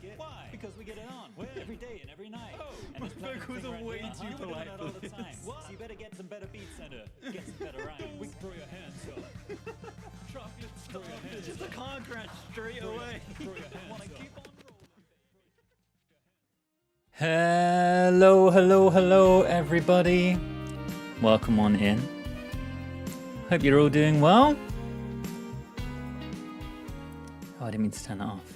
it. Why? Because we get it on. When? Every day and every night. Oh, and my this platinum vocals thing are right way here, too we're doing polite it for all the this. time. What? So you better get some better beats and get some better rhymes. We can throw your hands up. Chocolate, throw your hands Just a up. car crash straight Throw your- away. throw your hands Wanna up. keep on rolling. Hello, everybody. Welcome on in. Hope you're all doing well. Oh, I didn't mean to turn that off.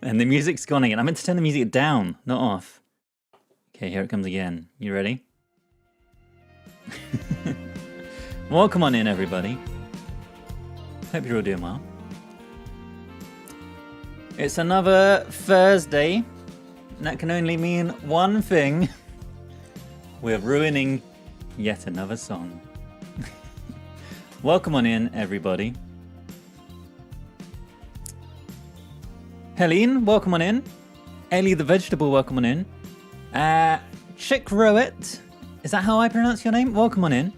And the music's gone again. I meant to turn the music down, not off. Okay, here it comes again. You ready? Welcome on in, everybody. Hope you're all doing well. It's another Thursday. And that can only mean one thing. We're ruining yet another song. Welcome on in, everybody. Helene, welcome on in. Ellie the Vegetable, welcome on in. Chick Rowett, is that how I pronounce your name? Welcome on in.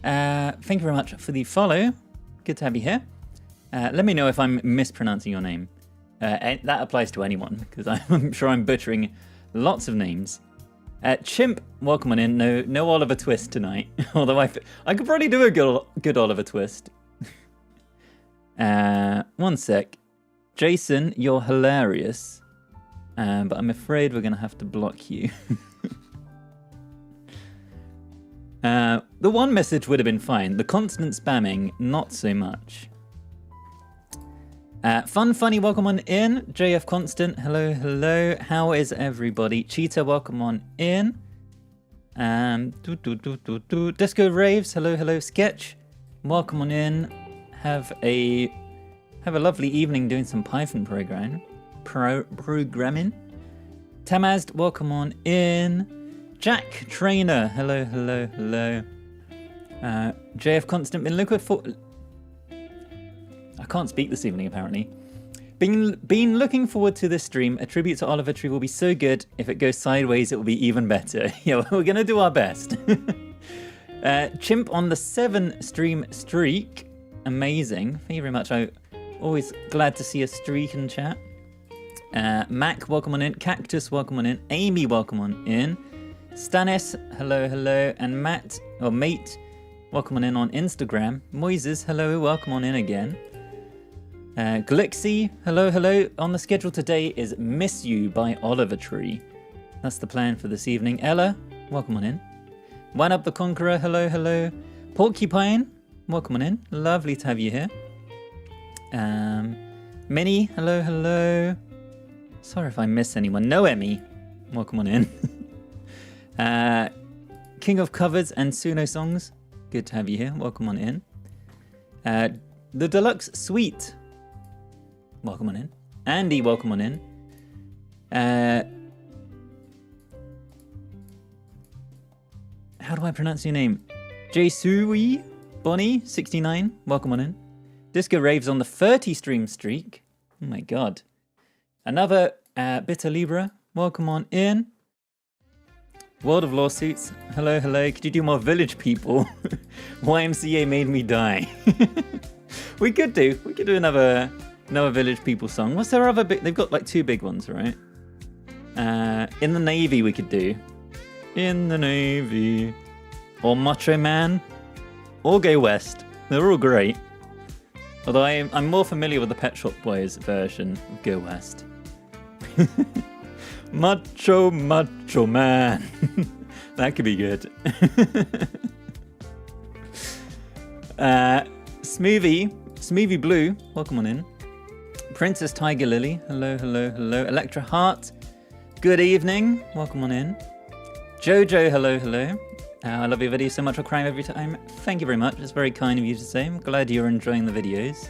Thank you very much for the follow. Good to have you here. Let me know if I'm mispronouncing your name. And that applies to anyone, because I'm sure I'm butchering lots of names. Chimp, welcome on in. No Oliver Twist tonight. Although I could probably do a good Oliver Twist. One sec. Jason, you're hilarious. But I'm afraid we're going to have to block you. The one message would have been fine. The constant spamming, not so much. Funny, welcome on in. JF Constant, hello. How is everybody? Cheetah, welcome on in. Disco Raves, hello. Sketch, welcome on in. Have a lovely evening doing some Python programming. Tamazd, welcome on in. Jack Trainer, hello. JF Constant, been looking for... I can't speak this evening, apparently. Been looking forward to this stream. A tribute to Oliver Tree will be so good. If it goes sideways, it will be even better. Yeah, we're going to do our best. Chimp on the 7 stream streak. Amazing. Thank you very much. I'm always glad to see a streak in chat. Mac, welcome on in. Cactus, welcome on in. Amy, welcome on in. Stanis, hello. And Matt, or Mate, welcome on Instagram. Moises, hello, welcome on in again. Glixie, hello. On the schedule today is Miss You by Oliver Tree. That's the plan for this evening. Ella, welcome on in. One Up the Conqueror, hello. Porcupine, welcome on in. Lovely to have you here. Minnie, hello. Sorry if I miss anyone. Noemi, welcome on in. King of Covers and Suno Songs, good to have you here. Welcome on in. The Deluxe Suite, welcome on in. Andy, welcome on in. How do I pronounce your name? Jesui Bonnie 69, welcome on in. Disco Raves on the 30 stream streak. Oh my god. Another Bitter Libra, welcome on in. World of Lawsuits, hello. Could you do more Village People? YMCA Made Me Die. We could do another Village People song. What's their other big? They've got like 2 big ones, right? In the Navy we could do. In the Navy. Or Macho Man. Or Go West. They're all great. Although I'm more familiar with the Pet Shop Boys version of Go West. Macho Man. That could be good. Smoothie Blue, welcome on in. Princess Tiger Lily, hello. Electra Heart, good evening, welcome on in. Jojo, hello. I love your videos so much for crying every time. Thank you very much, it's very kind of you to say. I'm glad you're enjoying the videos.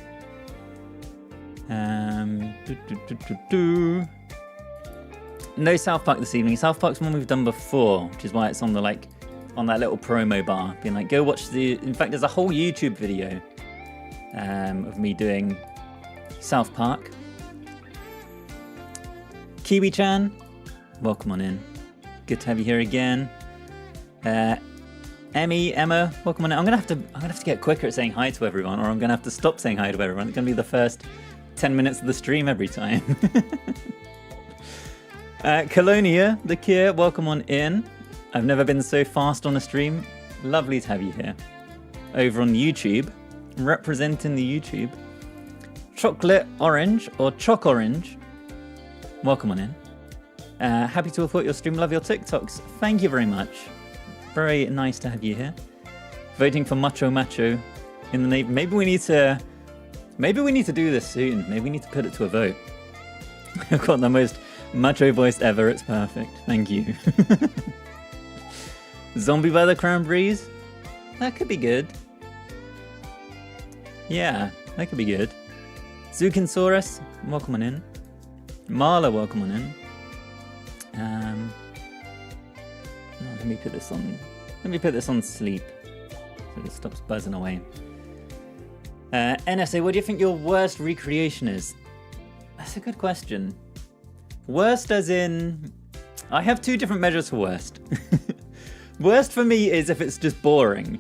No South Park this evening. South Park's one we've done before, which is why it's on the on that little promo bar, being like, go watch in fact, there's a whole YouTube video of me doing South Park. Kiwi-chan, welcome on in. Good to have you here again. Emma, welcome on in. I'm gonna have to get quicker at saying hi to everyone, or I'm gonna have to stop saying hi to everyone. It's gonna be the first 10 minutes of the stream every time. Colonia, the Kier, welcome on in. I've never been so fast on a stream. Lovely to have you here. Over on YouTube, representing the YouTube. Chocolate Orange, or Choc Orange, welcome on in. Happy to have thought your stream. Love your TikToks. Thank you very much. Very nice to have you here. Voting for Macho Macho in the Navy. Maybe we need to do this soon. Maybe we need to put it to a vote. I've got the most macho voice ever. It's perfect. Thank you. Zombie by the Crown Breeze. That could be good. Yeah, that could be good. Zukinsaurus, welcome on in. Marla, welcome on in. Let me put this on. Let me put this on sleep, so it stops buzzing away. NSA, what do you think your worst recreation is? That's a good question. Worst as in, I have two different measures for worst. Worst for me is if it's just boring.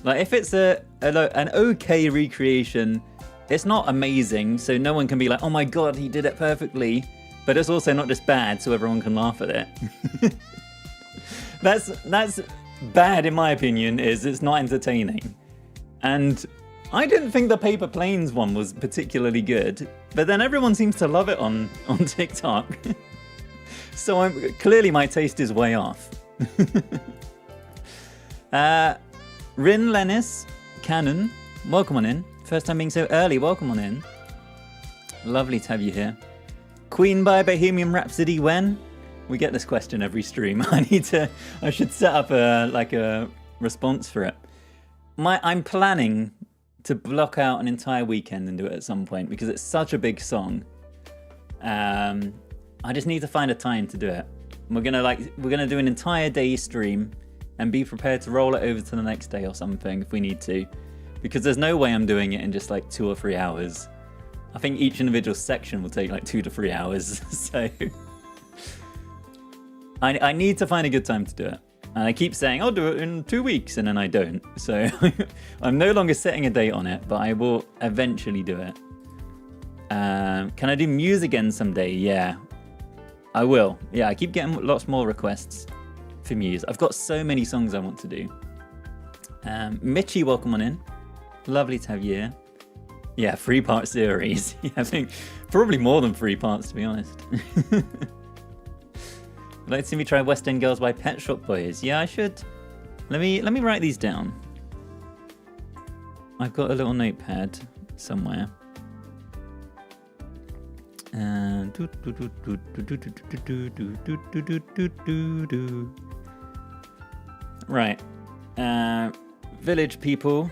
Like if it's an okay recreation, it's not amazing, so no one can be like, oh my god, he did it perfectly. But it's also not just bad, so everyone can laugh at it. That's bad in my opinion, is it's not entertaining. And I didn't think the Paper Planes one was particularly good, but then everyone seems to love it on TikTok. So clearly my taste is way off. Rin Lennis, Cannon, welcome on in. First time being so early, welcome on in. Lovely to have you here. Queen by Bohemian Rhapsody when? We get this question every stream. I should set up a response for it. I'm planning to block out an entire weekend and do it at some point because it's such a big song. I just need to find a time to do it. We're gonna do an entire day stream and be prepared to roll it over to the next day or something if we need to, because there's no way I'm doing it in just like 2 or 3 hours. I think each individual section will take like 2 to 3 hours, so I need to find a good time to do it. And I keep saying I'll do it in 2 weeks, and then I don't. So I'm no longer setting a date on it, but I will eventually do it. Can I do Muse again someday? Yeah, I will. Yeah, I keep getting lots more requests for Muse. I've got so many songs I want to do. Mitchie, welcome on in. Lovely to have you here. Yeah, 3-part series. Yeah, I think probably more than 3 parts, to be honest. I'd like to see me try West End Girls by Pet Shop Boys. Yeah, I should. Let me write these down. I've got a little notepad somewhere. Right. Village People,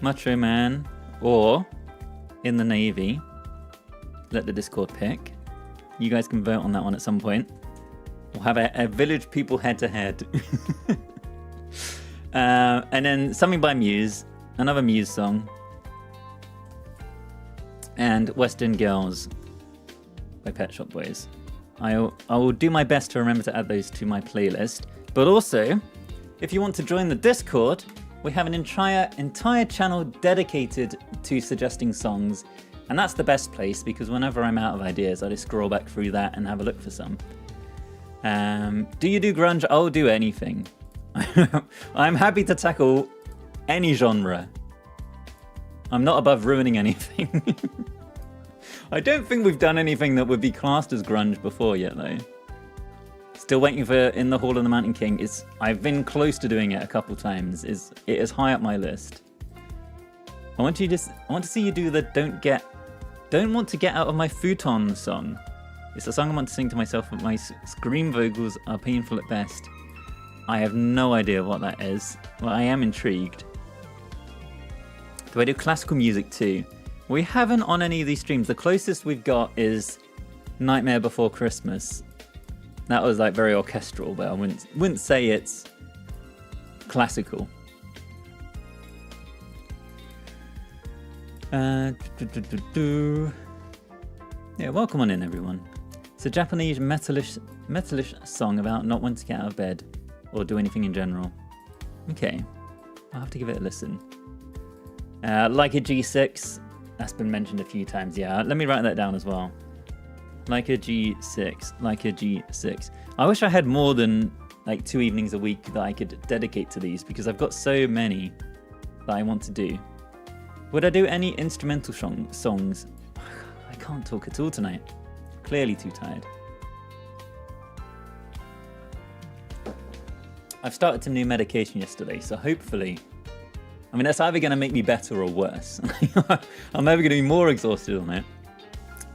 Macho Man, or In the Navy. Let the Discord pick. You guys can vote on that one at some point. We'll have a Village People head-to-head. And then something by Muse, another Muse song. And West End Girls by Pet Shop Boys. I will do my best to remember to add those to my playlist. But also, if you want to join the Discord, we have an entire channel dedicated to suggesting songs. And that's the best place, because whenever I'm out of ideas, I just scroll back through that and have a look for some. Do you do grunge? I'll do anything. I'm happy to tackle any genre. I'm not above ruining anything. I don't think we've done anything that would be classed as grunge before yet, though. Still waiting for In the Hall of the Mountain King. I've been close to doing it a couple times. It is high up my list. I want to see you do the Don't Want to Get Out of My Futon song. It's a song I want to sing to myself, but my scream vocals are painful at best. I have no idea what that is. Well, I am intrigued. Do I do classical music too? We haven't on any of these streams. The closest we've got is Nightmare Before Christmas. That was like very orchestral, but I wouldn't say it's classical. Yeah, welcome on in, everyone. It's a Japanese metalish song about not wanting to get out of bed or do anything in general. Okay, I'll have to give it a listen. Like a G6, That's been mentioned a few times. Yeah, let me write that down as well. Like a G6, like a G6. I wish I had more than like 2 evenings a week that I could dedicate to these because I've got so many that I want to do. Would I do any instrumental songs? I can't talk at all tonight. Clearly too tired. I've started some new medication yesterday, so hopefully... I mean, that's either going to make me better or worse. I'm either going to be more exhausted on it,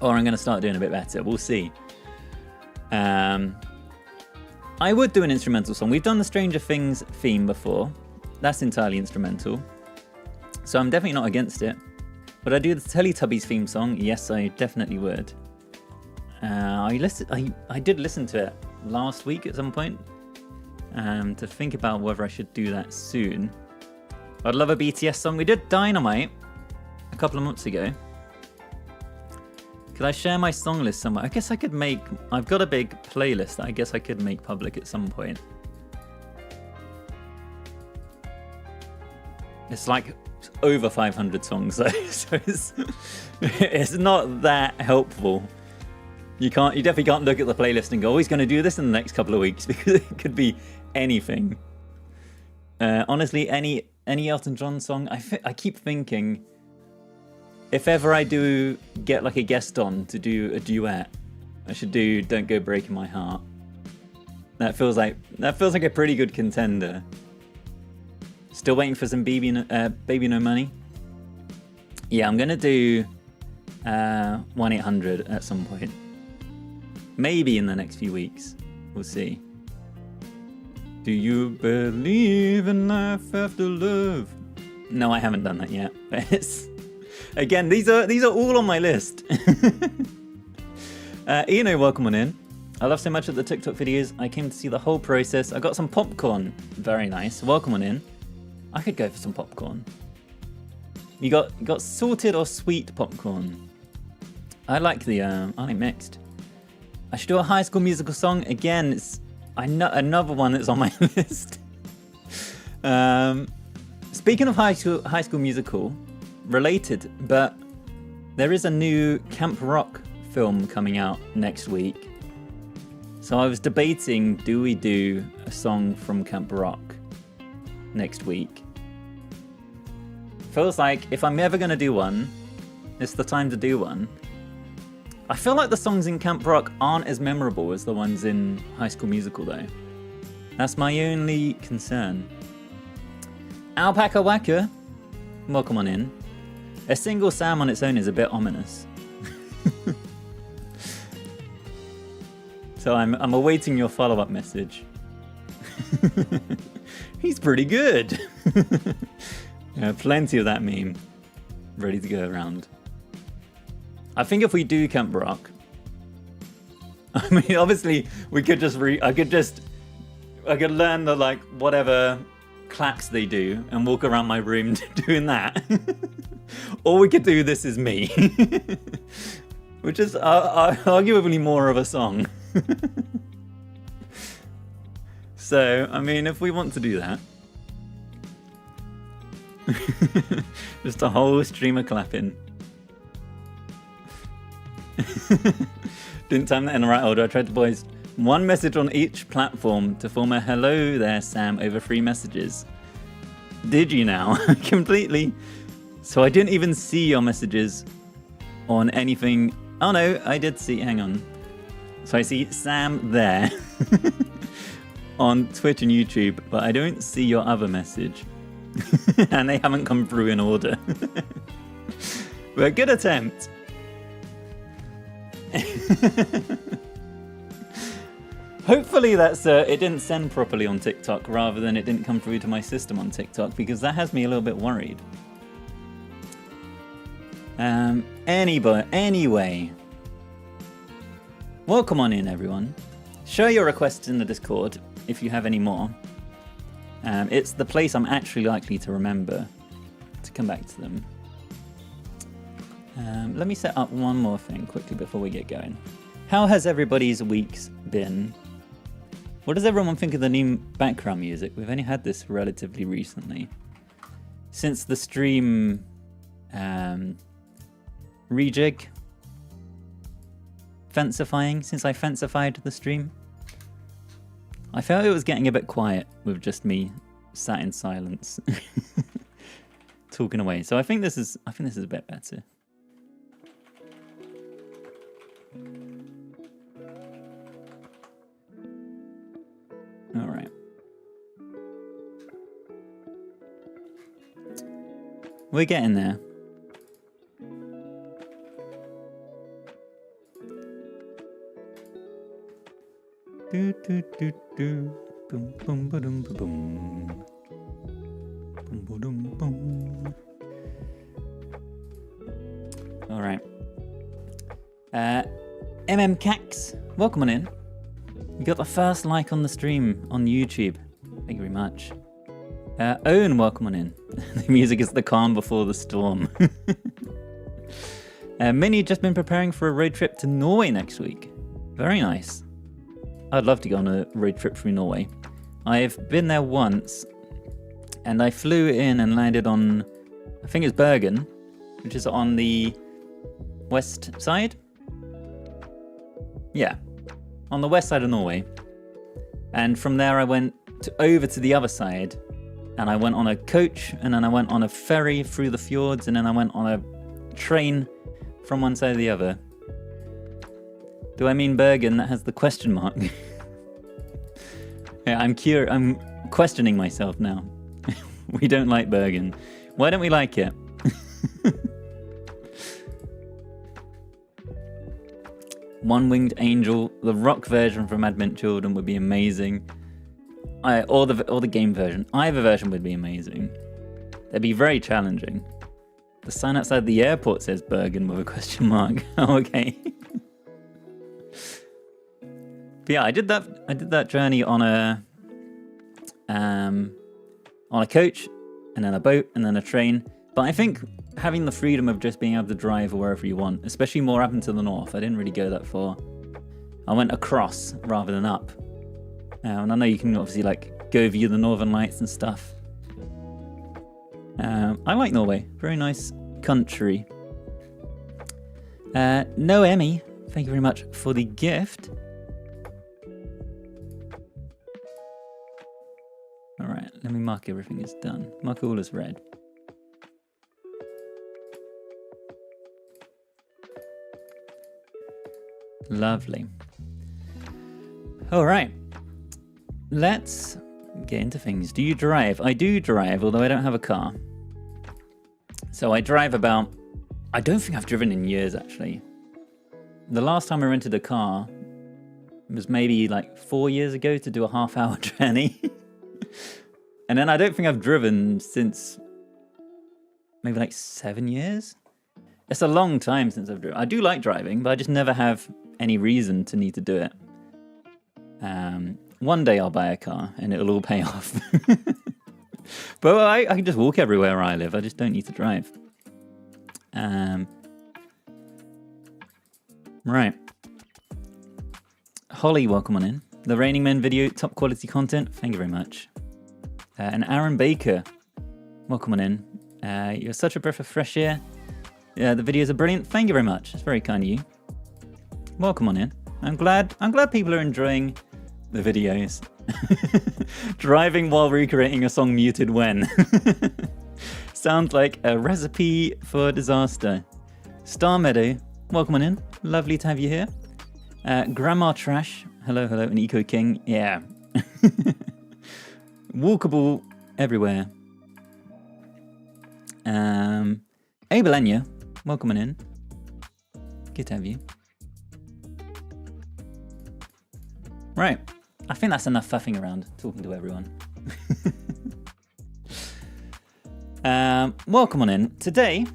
or I'm going to start doing a bit better. We'll see. I would do an instrumental song. We've done the Stranger Things theme before. That's entirely instrumental. So I'm definitely not against it. Would I do the Teletubbies theme song? Yes, I definitely would. I did listen to it last week at some point. To think about whether I should do that soon. I'd love a BTS song. We did Dynamite a couple of months ago. Could I share my song list somewhere? I guess I could make... I've got a big playlist that I guess I could make public at some point. It's like over 500 songs though, so it's not that helpful. You definitely can't look at the playlist and go, oh, he's going to do this in the next couple of weeks, because it could be anything. Honestly, any Elton John song, I keep thinking, if ever I do get like a guest on to do a duet, I should do Don't Go Breaking My Heart. That feels like a pretty good contender. Still waiting for some Baby No Money. Yeah, I'm gonna do 1-800 at some point. Maybe in the next few weeks. We'll see. Do you believe in life after love? No, I haven't done that yet. But again, these are all on my list. Eno, welcome on in. I love so much of the TikTok videos. I came to see the whole process. I got some popcorn. Very nice. Welcome on in. I could go for some popcorn. You got salted or sweet popcorn? I like mixed. I should do a High School Musical song. Again, it's another one that's on my list. Speaking of High School Musical, related, but there is a new Camp Rock film coming out next week. So I was debating, do we do a song from Camp Rock next week? Feels like if I'm ever going to do one, it's the time to do one. I feel like the songs in Camp Rock aren't as memorable as the ones in High School Musical, though. That's my only concern. Alpaca Whacker, welcome on in. A single Sam on its own is a bit ominous. So I'm awaiting your follow-up message. He's pretty good. Yeah, plenty of that meme ready to go around. I think if we do Camp Rock, I mean, obviously we could just I could learn the like whatever claps they do and walk around my room doing that. Or we could do This Is Me, which is arguably more of a song. So, I mean, if we want to do that, just a whole stream of clapping. Didn't time that in the right order. I tried to voice one message on each platform to form a hello there, Sam, over 3 messages. Did you now? Completely. So I didn't even see your messages on anything. Oh no, I did see. Hang on. So I see Sam there on Twitch and YouTube, but I don't see your other message. And they haven't come through in order. But good attempt. Hopefully that's it didn't send properly on TikTok rather than it didn't come through to my system on TikTok, because that has me a little bit worried. Anyway, welcome on in, everyone. Share your requests in the Discord if you have any more. It's the place I'm actually likely to remember to come back to them. Let me set up one more thing quickly before we get going. How has everybody's weeks been? What does everyone think of the new background music? We've only had this relatively recently. Since the stream rejig. Fencifying, since I fencified the stream. I felt it was getting a bit quiet with just me sat in silence. Talking away. So I think this is a bit better. All right. We're getting there. Do do do do. Boom boom boom boom boom. Boom boom boom. All right. MM Cax, welcome on in. You got the first like on the stream on YouTube. Thank you very much. Owen, welcome on in. The music is the calm before the storm. Minnie just been preparing for a road trip to Norway next week. Very nice. I'd love to go on a road trip through Norway. I've been there once, and I flew in and landed on, I think it's Bergen, which is on the west side. Yeah, on the west side of Norway. And from there I went over to the other side, and I went on a coach, and then I went on a ferry through the fjords, and then I went on a train from one side to the other. Do I mean Bergen that has the question mark? Yeah, I'm questioning myself now. We don't like Bergen. Why don't we like it? One-Winged Angel, the rock version from Advent Children would be amazing. Or the game version. Either version would be amazing. They'd be very challenging. The sign outside the airport says Bergen with a question mark. Oh, okay. But yeah, I did that journey on a coach, and then a boat, and then a train. But I think having the freedom of just being able to drive wherever you want, especially more up into the north, I didn't really go that far. I went across rather than up. And I know you can obviously like go view the northern lights and stuff. I like Norway. Very nice country. No Emmy, thank you very much for the gift. Alright, let me mark everything as done. Mark all as red. Lovely. Alright. Let's get into things. Do you drive? I do drive, although I don't have a car. So I drive about... I don't think I've driven in years, actually. The last time I rented a car was maybe like 4 years ago to do a half-hour journey. And then I don't think I've driven since maybe like 7 years. It's a long time since I've driven. I do like driving, but I just never have any reason to need to do it. One day I'll buy a car and it'll all pay off. But I can just walk everywhere where I live. I just don't need to drive. Right. Holly, welcome on in. The Raining Men video, top quality content. Thank you very much. And Aaron Baker, welcome on in. You're such a breath of fresh air. The videos are brilliant. Thank you very much. It's very kind of you. Welcome on in. I'm glad people are enjoying the videos. Driving while recreating a song muted when. Sounds like a recipe for disaster. Star Meadow, welcome on in. Lovely to have you here. Grandma Trash, hello, and Eco King, yeah. Walkable everywhere. Abel Enya, welcome on in. Good to have you. Right, I think that's enough faffing around, talking to everyone. Welcome on in. Today,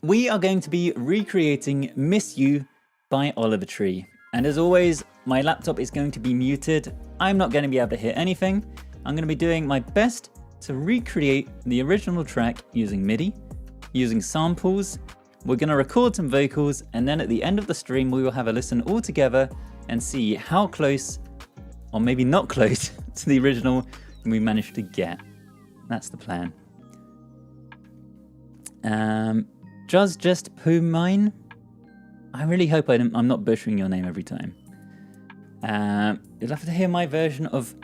we are going to be recreating Miss You by Oliver Tree. And as always, my laptop is going to be muted. I'm not going to be able to hear anything. I'm going to be doing my best to recreate the original track using MIDI, using samples. We're going to record some vocals, and then at the end of the stream, we will have a listen all together and see how close, or maybe not close, to the original we managed to get. That's the plan. Just Pumine. I really hope I'm not butchering your name every time. You'll have to hear my version of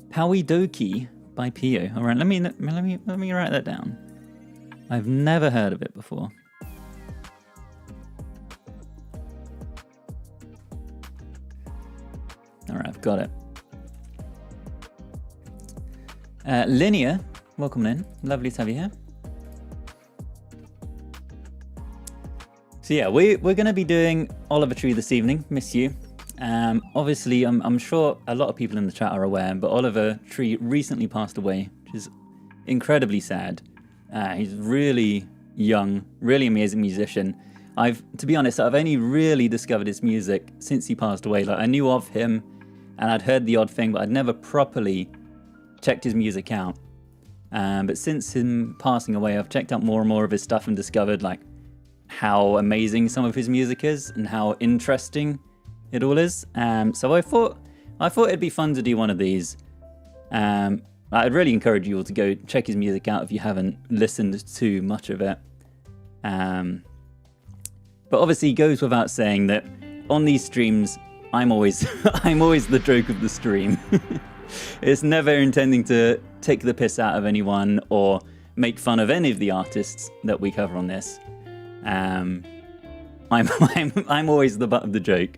Pawidoki by Pio. All right, let me write that down. I've never heard of it before. All right, I've got it. Linear, welcome in. Lovely to have you here. So yeah, we're going to be doing Oliver Tree this evening. Miss you. Obviously, I'm sure a lot of people in the chat are aware, but Oliver Tree recently passed away, which is incredibly sad. He's really young, really amazing musician. To be honest, I've only really discovered his music since he passed away. Like, I knew of him, and I'd heard the odd thing, but I'd never properly checked his music out. But since him passing away, I've checked out more and more of his stuff and discovered like how amazing some of his music is and how interesting it all is. So I thought it'd be fun to do one of these. I'd really encourage you all to go check his music out if you haven't listened to much of it. But obviously, it goes without saying that on these streams, I'm always the joke of the stream. It's never intending to take the piss out of anyone or make fun of any of the artists that we cover on this. I'm always the butt of the joke.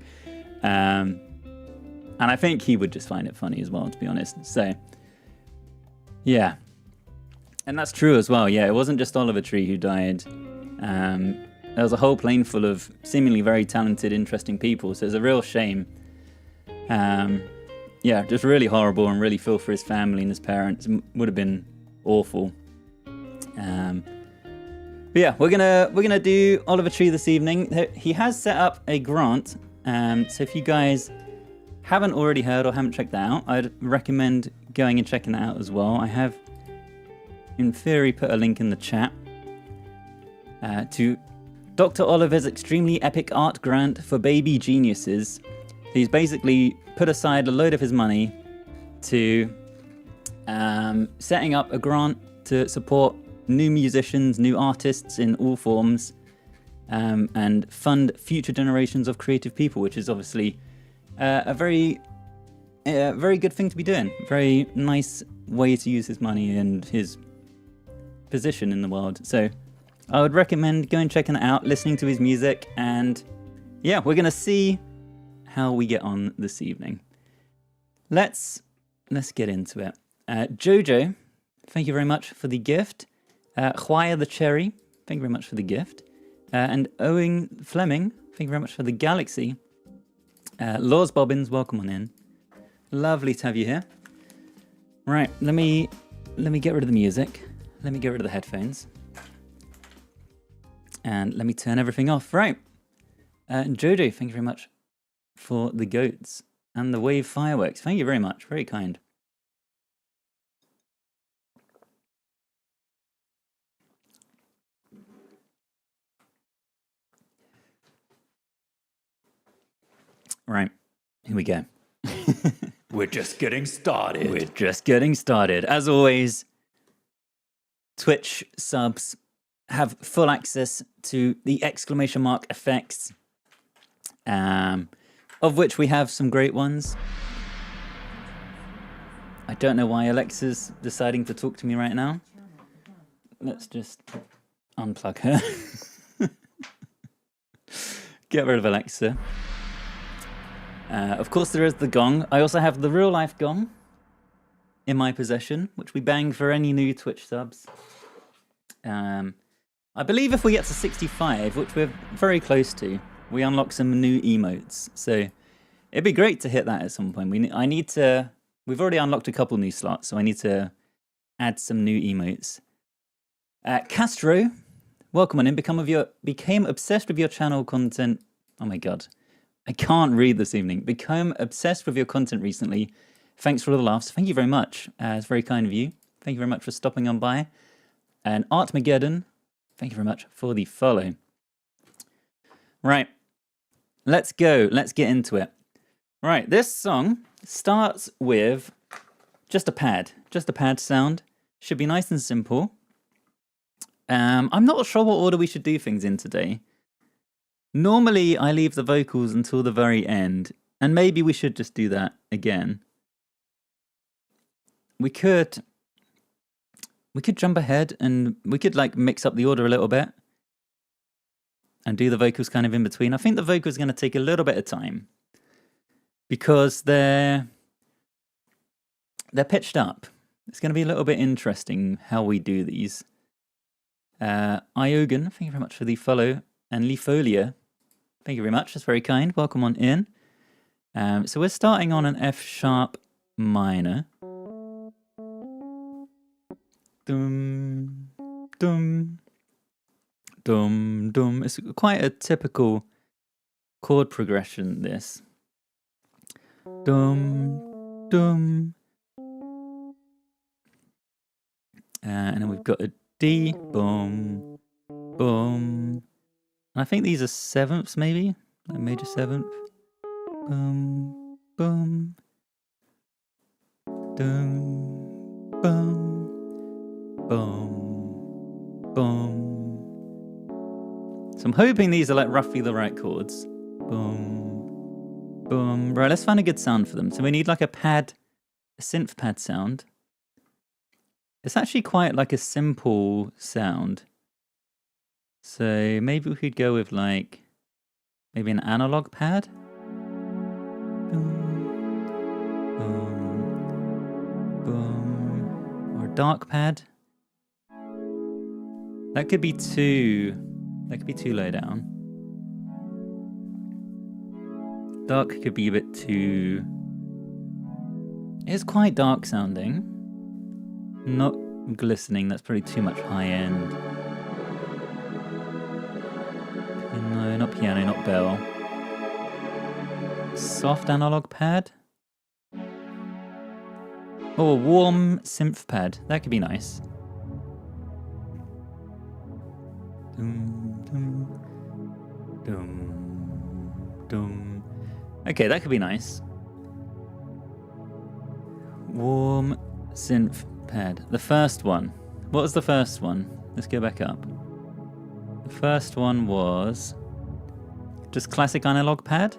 And I think he would just find it funny as well, to be honest. So, yeah. And that's true as well. Yeah, it wasn't just Oliver Tree who died. There was a whole plane full of seemingly very talented, interesting people. So it's a real shame. Yeah, just really horrible, and really feel for his family and his parents. It would have been awful. But yeah, we're gonna do Oliver Tree this evening. He has set up a grant. So if you guys haven't already heard or haven't checked that out, I'd recommend going and checking that out as well. I have, in theory, put a link in the chat to Dr. Oliver's extremely epic art grant for baby geniuses. He's basically put aside a load of his money to setting up a grant to support new musicians, new artists in all forms, and fund future generations of creative people, which is obviously a very good thing to be doing. Very nice way to use his money and his position in the world. So I would recommend going checking it out, listening to his music, and yeah, we're gonna see how we get on this evening. Let's get into it. Jojo, thank you very much for the gift. Huaya the Cherry, thank you very much for the gift. And Owen Fleming, thank you very much for the galaxy. Laws Bobbins, welcome on in. Lovely to have you here. Right, let me get rid of the music. Let me get rid of the headphones. And let me turn everything off. Right. Jojo, thank you very much for the goats and the wave fireworks. Thank you very much. Very kind. Right. Here we go. We're just getting started. We're just getting started. As always, Twitch subs have full access to the exclamation mark effects, of which we have some great ones. I don't know why Alexa's deciding to talk to me right now. Let's just unplug her. Get rid of Alexa. Of course, there is the gong. I also have the real life gong in my possession, which we bang for any new Twitch subs. I believe if we get to 65, which we're very close to, we unlock some new emotes. So it'd be great to hit that at some point. We've already unlocked a couple new slots, so I need to add some new emotes. Castro, welcome on in. Became obsessed with your channel content. Oh my god. I can't read this evening. Become obsessed with your content recently. Thanks for all the laughs. Thank you very much. It's very kind of you. Thank you very much for stopping on by. And Artmageddon, thank you very much for the follow. Right. Let's go. Let's get into it. Right. This song starts with just a pad sound. Should be nice and simple. I'm not sure what order we should do things in today. Normally, I leave the vocals until the very end, and maybe we should just do that again. We could jump ahead and we could like mix up the order a little bit and do the vocals kind of in between. I think the vocals are going to take a little bit of time because they're pitched up. It's going to be a little bit interesting how we do these. Iogan, thank you very much for the follow. And Leafolia, thank you very much. That's very kind. Welcome on in. So we're starting on an F sharp minor. Dum, dum, dum, dum. It's quite a typical chord progression, this. Dum, dum. And then we've got a D, boom, boom. And I think these are sevenths, maybe? Like major seventh. Boom, boom. Dum, boom, boom, boom. So I'm hoping these are like roughly the right chords. Boom, boom. Right, let's find a good sound for them. So we need like a pad, a synth pad sound. It's actually quite like a simple sound. So maybe we could go with like, maybe an analog pad. Boom, boom, boom. Or a dark pad. That could be too low down. Dark could be a bit too... It's quite dark sounding. Not glistening, that's probably too much high end. No, not piano, not bell. Soft analog pad. Oh, a warm synth pad. That could be nice. Dum, dum, dum, dum. Okay, that could be nice. Warm synth pad. The first one. What was the first one? Let's go back up. The first one was just classic analog pad.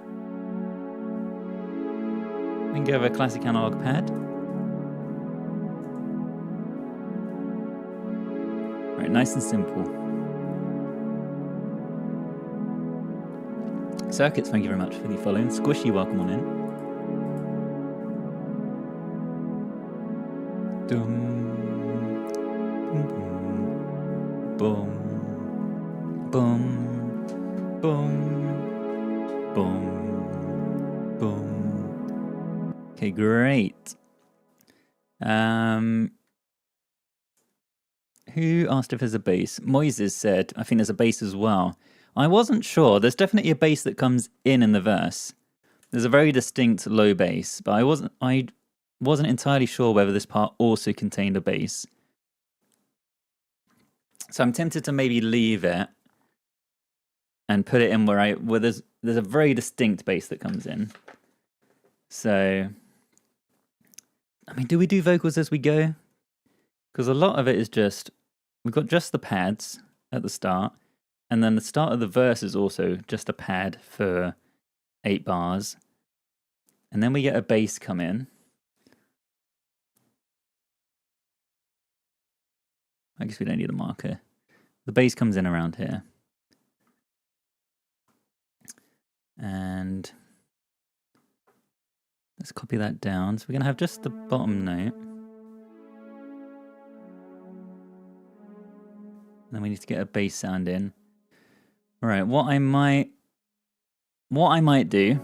We can go with a classic analog pad. Right, nice and simple. Circuits, thank you very much for the following. Squishy, welcome on in. Dum, boom, boom, boom, boom, boom. Okay, great. Who asked if there's a bass? Moises said, I think there's a bass as well. I wasn't sure. There's definitely a bass that comes in the verse. There's a very distinct low bass, but I wasn't entirely sure whether this part also contained a bass. So I'm tempted to maybe leave it and put it in where there's a very distinct bass that comes in. So, I mean, do we do vocals as we go? Because a lot of it is just, we've got just the pads at the start, and then the start of the verse is also just a pad for 8 bars. And then we get a bass come in. I guess we don't need a marker. The bass comes in around here. And let's copy that down. So we're going to have just the bottom note. And then we need to get a bass sound in. All right, what I might do,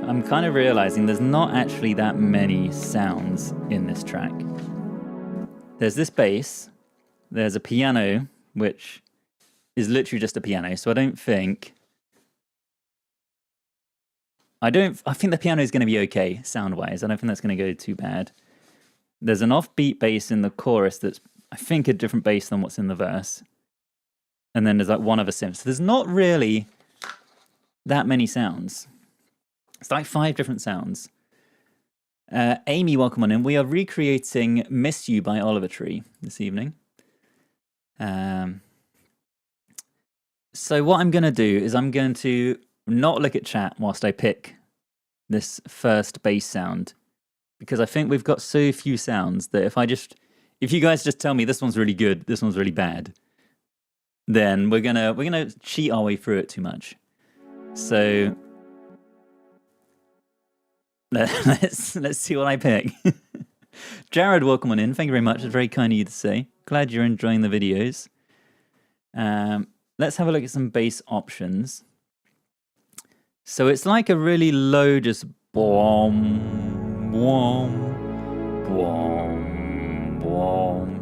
I'm kind of realizing there's not actually that many sounds in this track. There's this bass, there's a piano, which is literally just a piano, so I think the piano is going to be okay sound-wise. I don't think that's going to go too bad. There's an offbeat bass in the chorus that's, I think, a different bass than what's in the verse. And then there's like one other synth. So there's not really that many sounds. It's like 5 different sounds. Amy, welcome on in. We are recreating Miss You by Oliver Tree this evening. So what I'm going to do is I'm going to not look at chat whilst I pick this first bass sound, because I think we've got so few sounds that if you guys just tell me this one's really good, this one's really bad, then we're gonna cheat our way through it too much. So let's see what I pick. Jared, welcome on in. Thank you very much. It's very kind of you to say. Glad you're enjoying the videos. Let's have a look at some bass options. So it's like a really low, just boom, boom, boom, boom.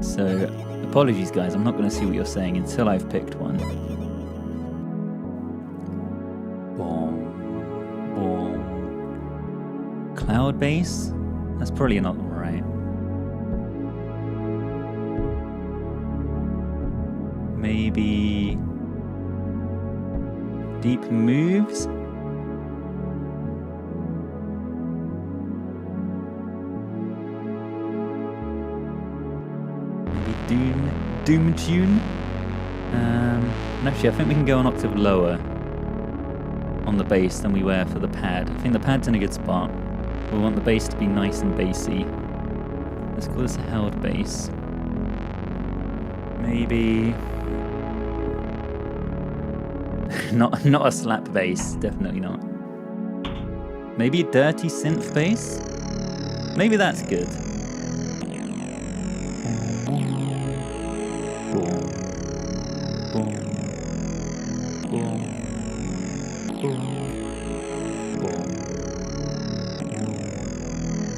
So apologies, guys. I'm not going to see what you're saying until I've picked one. Boom, boom. Cloud bass? That's probably not right. Maybe deep moves? Maybe doom tune? And actually I think we can go an octave lower on the bass than we were for the pad. I think the pad's in a good spot. We want the bass to be nice and bassy. Let's call this a held bass. Maybe not a slap bass, definitely not. Maybe a dirty synth bass? Maybe that's good.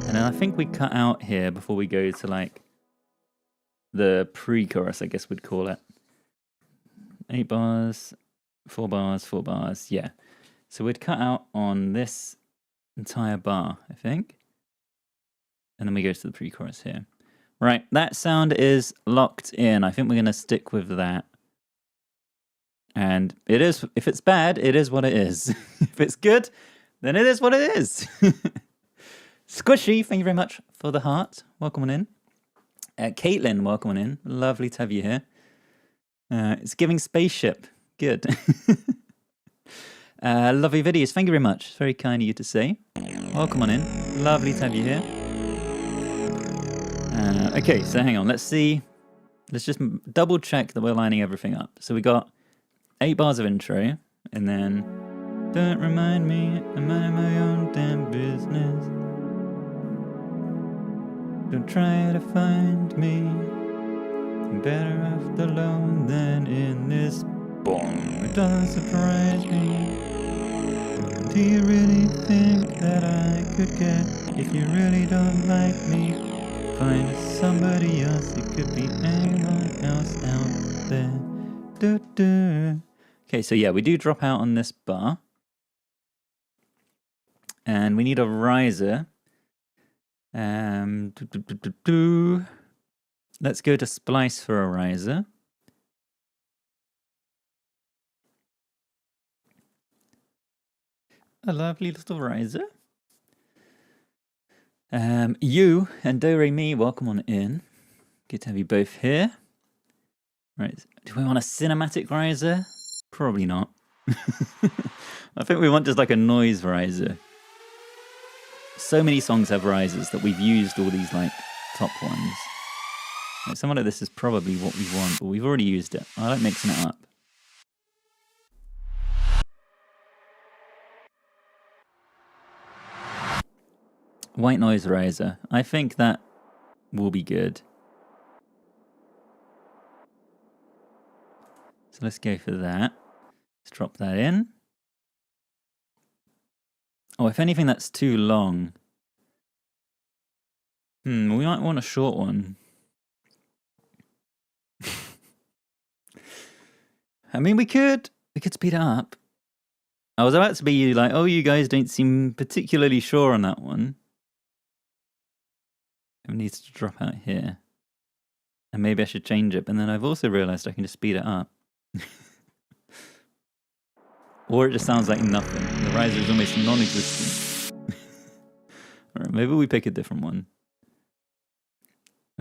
And then I think we cut out here before we go to like the pre-chorus, I guess we'd call it. 8 bars, 4 bars, 4 bars, yeah. So we'd cut out on this entire bar, I think. And then we go to the pre-chorus here. Right, that sound is locked in. I think we're going to stick with that. And it is, if it's bad, it is what it is. If it's good, then it is what it is. Squishy, thank you very much for the heart. Welcome on in. Caitlin, welcome on in. Lovely to have you here. It's giving spaceship. Good. Lovely videos. Thank you very much. It's very kind of you to say. Welcome on in. Lovely to have you here. Okay, so hang on. Let's see. Let's just double check that we're lining everything up. So we got 8 bars of intro, and then don't remind me, I'm minding my own damn business. Don't try to find me. I'm better off alone than in this. Boom. It doesn't surprise me. Do you really think that I could get if you really don't like me? Find somebody else. It could be anyone else out there. Okay, so yeah, we do drop out on this bar. And we need a riser. Let's go to splice for a riser. A lovely little riser. You and Do Re Mi, welcome on in. Good to have you both here. Right, do we want a cinematic riser? Probably not. I think we want just like a noise riser. So many songs have risers that we've used all these like top ones. Like, some of this is probably what we want, but we've already used it. I like mixing it up. White noise riser. I think that will be good. So let's go for that. Let's drop that in. Oh, if anything, that's too long. We might want a short one. I mean, we could speed it up. I was about to be like, oh, you guys don't seem particularly sure on that one. It needs to drop out here. And maybe I should change it, but then I've also realized I can just speed it up. Or it just sounds like nothing. The riser is almost non-existent. Alright, maybe we pick a different one.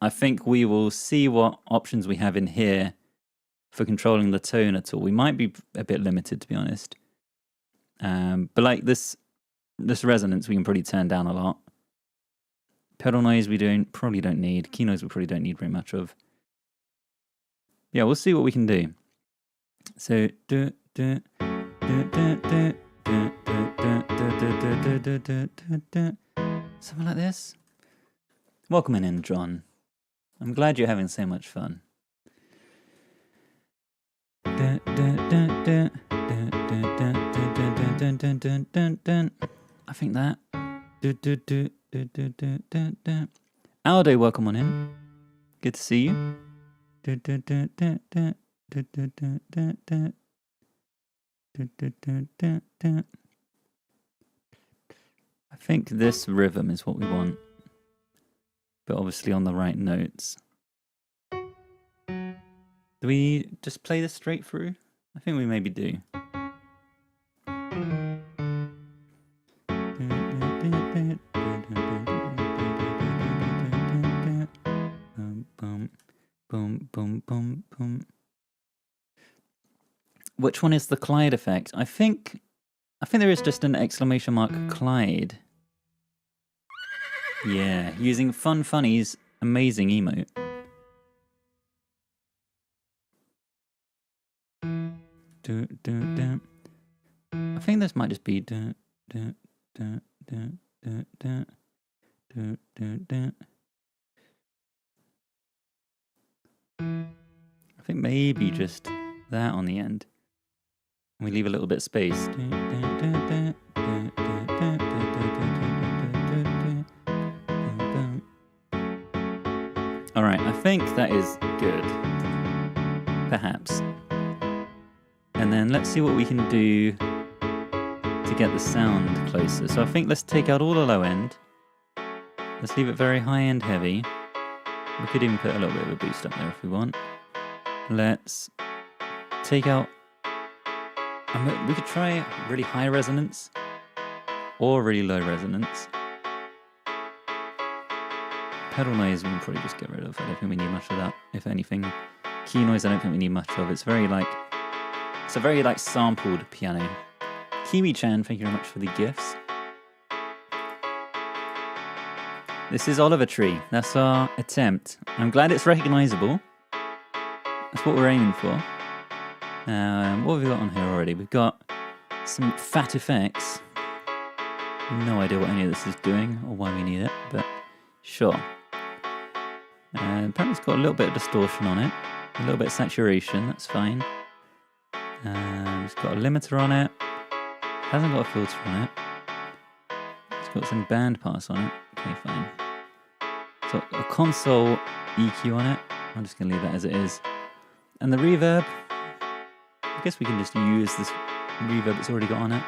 I think we will see what options we have in here for controlling the tone at all. We might be a bit limited, to be honest. But like this resonance, we can probably turn down a lot. Pedal noise, we probably don't need. Key noise, we probably don't need very much of. Yeah, we'll see what we can do. So something like this. Welcome in, John. I'm glad you're having so much fun. I think that. Aldo, welcome on in. Good to see you. I think this rhythm is what we want, but obviously on the right notes. Do we just play this straight through? I think we maybe do. Boom, boom, boom, boom. Which one is the Clyde effect? I think there is just an exclamation mark Clyde. Yeah, using Fun Funny's amazing emote. I think this might just be I think maybe just that on the end. And we leave a little bit of space. Alright, I think that is good. Perhaps. And then let's see what we can do to get the sound closer. So I think let's take out all the low end. Let's leave it very high and heavy. We could even put a little bit of a boost up there if we want. Let's take out... we could try really high resonance or really low resonance. Pedal noise we can probably just get rid of. I don't think we need much of that, if anything. Key noise I don't think we need much of. It's a very sampled piano. Kiwi-chan, thank you very much for the gifts. This is Oliver Tree. That's our attempt. I'm glad it's recognisable. That's what we're aiming for. What have we got on here already? We've got some fat effects. No idea what any of this is doing or why we need it, but sure. Apparently it's got a little bit of distortion on it. A little bit of saturation, that's fine. It's got a limiter on it. Hasn't got a filter on it. It's got some band pass on it. Okay, fine. So a console EQ on it. I'm just going to leave that as it is. And the reverb, I guess we can just use this reverb it's already got on it.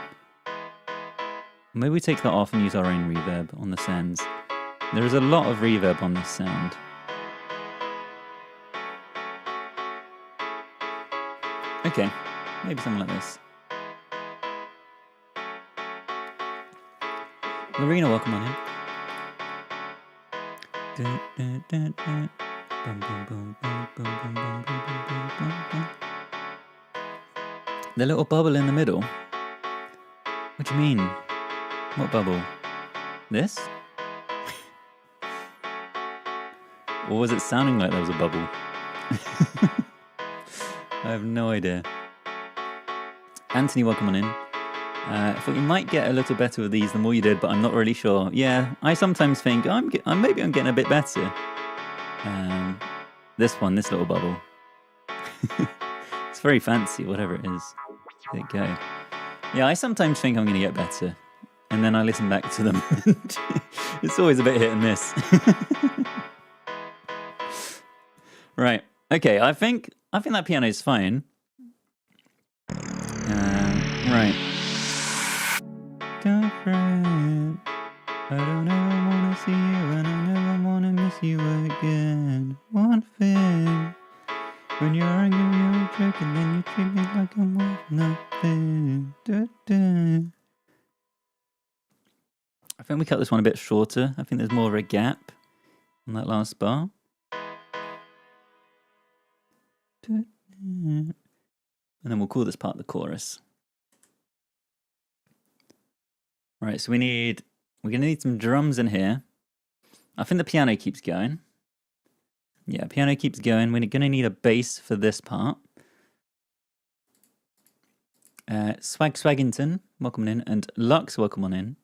Maybe we take that off and use our own reverb on the sends. There is a lot of reverb on this sound. Okay, maybe something like this. Lorena, welcome on in. The little bubble in the middle. What do you mean? What bubble? This? Or was it sounding like there was a bubble? I have no idea. Anthony, welcome on in. I thought you might get a little better with these the more you did, but I'm not really sure. Yeah, I sometimes think maybe I'm getting a bit better. This little bubble. It's very fancy, whatever it is. There you go. Yeah, I sometimes think I'm going to get better, and then I listen back to them. It's always a bit hit and miss. Right. Okay. I think that piano is fine. Right. Girlfriend, I don't ever wanna see you, and I never wanna miss you again. One thing, when you're angry, you're a jerk, and then you treat me like I'm worth nothing. I think we cut this one a bit shorter. I think there's more of a gap on that last bar. And then we'll call this part the chorus. Right, so we're gonna need some drums in here. I think the piano keeps going. Yeah, piano keeps going. We're gonna need a bass for this part. Swaggington, welcome in, and Lux, welcome on in.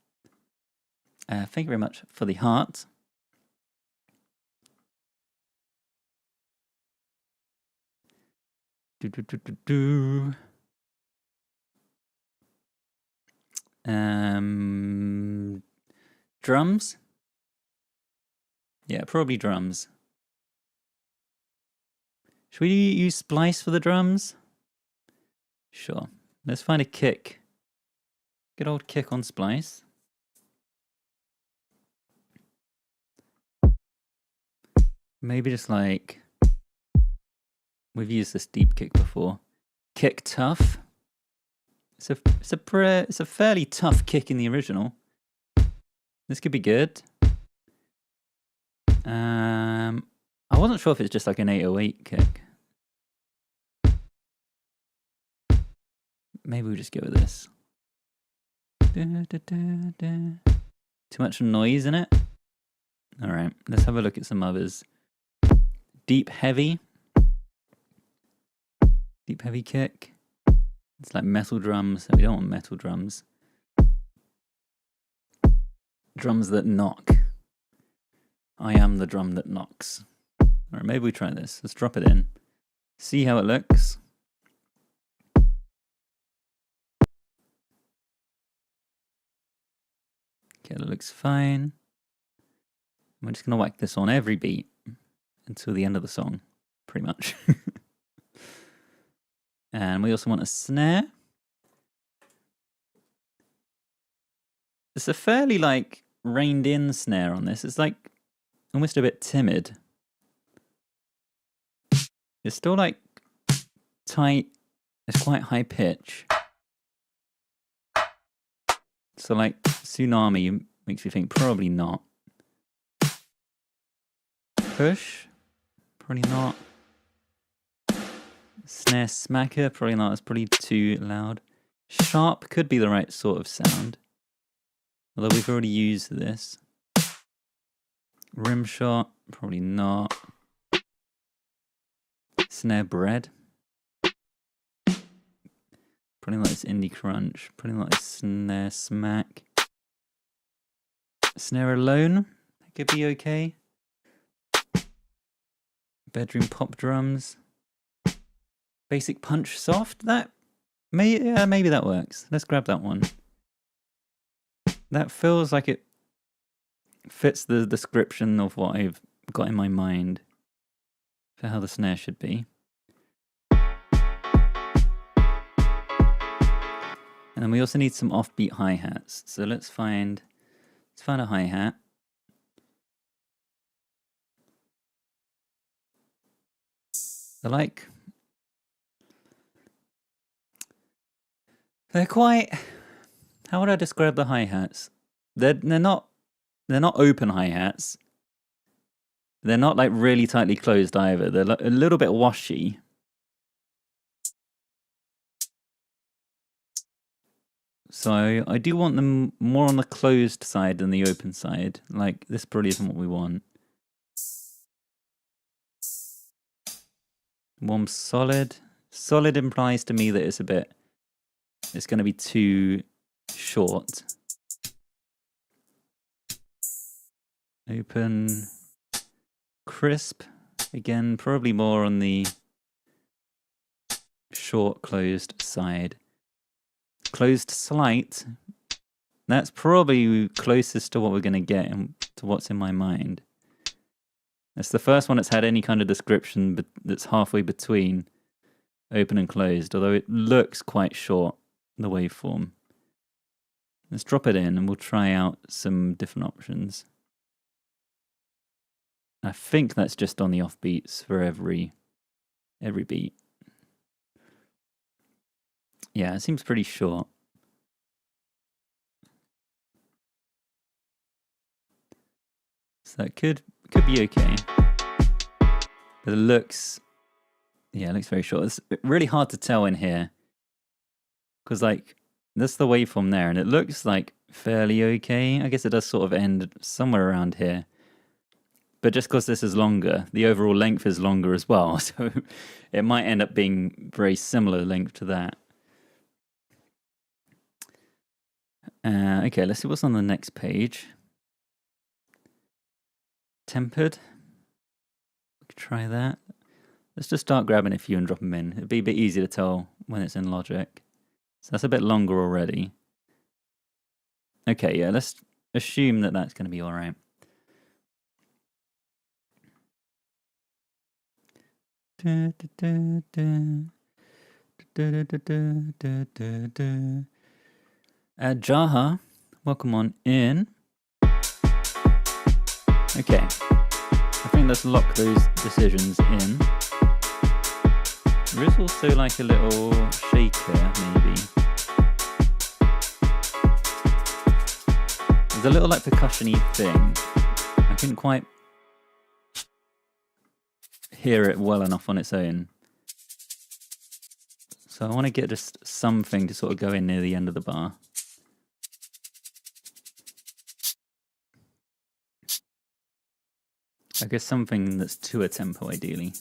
Thank you very much for the heart. Drums? Yeah, probably drums. Should we use Splice for the drums? Sure. Let's find a kick. Good old kick on Splice. Maybe just like... We've used this deep kick before. Kick tough. It's a fairly tough kick in the original. This could be good. I wasn't sure if it's just like an 808 kick. Maybe we'll just go with this. Too much noise in it? Alright, let's have a look at some others. Deep heavy. Deep heavy kick. It's like metal drums. We don't want metal drums. Drums that knock. I am the drum that knocks. Alright, maybe we try this. Let's drop it in. See how it looks. Okay, that looks fine. We're just going to whack this on every beat until the end of the song, pretty much. And we also want a snare. It's a fairly like reined in snare on this. It's like almost a bit timid. It's still like tight. It's quite high pitch. So like Tsunami makes you think probably not. Push, probably not. Snare smacker, probably not. It's probably too loud. Sharp could be the right sort of sound. Although we've already used this. Rim shot, probably not. Snare bread. Probably like this indie crunch. Probably like this snare smack. Snare alone, that could be okay. Bedroom pop drums. Basic punch soft, maybe that works. Let's grab that one. That feels like it fits the description of what I've got in my mind for how the snare should be. And then we also need some offbeat hi-hats. So let's find a hi-hat. They're quite, how would I describe the hi-hats? They're not open hi-hats. They're not like really tightly closed either. They're a little bit washy. So I do want them more on the closed side than the open side. Like this probably isn't what we want. One solid. Solid implies to me that it's going to be too short. Open. Crisp. Again, probably more on the short closed side. Closed slight. That's probably closest to what we're going to get and to what's in my mind. It's the first one that's had any kind of description but that's halfway between open and closed, although it looks quite short, the waveform. Let's drop it in and we'll try out some different options. I think that's just on the offbeats for every beat. Yeah, it seems pretty short. So that could be okay. But it looks Yeah, it looks very short. It's really hard to tell in here. Because, like, that's the waveform there, and it looks, like, fairly okay. I guess it does sort of end somewhere around here. But just because this is longer, the overall length is longer as well. So it might end up being very similar length to that. Okay, let's see what's on the next page. Tempered. We could try that. Let's just start grabbing a few and drop them in. It'd be a bit easier to tell when it's in Logic. So that's a bit longer already. Okay, yeah, let's assume that that's going to be all right. Jaha, welcome on in. Okay, I think let's lock those decisions in. There is also like a little shaker, maybe. There's a little like percussion-y thing. I couldn't quite hear it well enough on its own. So I want to get just something to sort of go in near the end of the bar. I guess something that's to a tempo, ideally.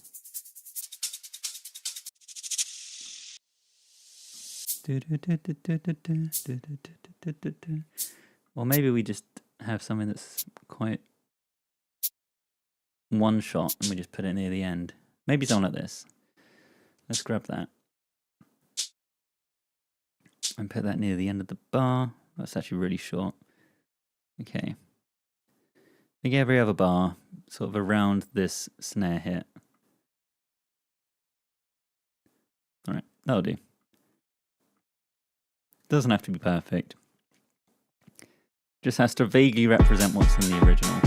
Or maybe we just have something that's quite one shot and we just put it near the end. Maybe something like this. Let's grab that. And put that near the end of the bar. That's actually really short. Okay. I think every other bar, sort of around this snare hit. Alright, that'll do. Doesn't have to be perfect. Just has to vaguely represent what's in the original.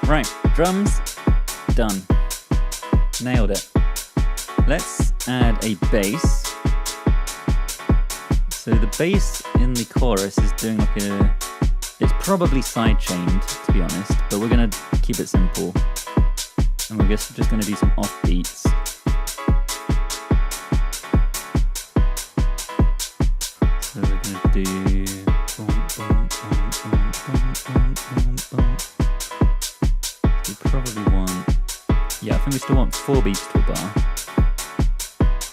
Right, drums, done. Nailed it. Let's add a bass. So the bass in the chorus is doing like a... It's probably sidechained, to be honest, but we're going to keep it simple. And we're just going to do some offbeats. So we're going to do... We probably want... Yeah, I think we still want 4 beats to a bar.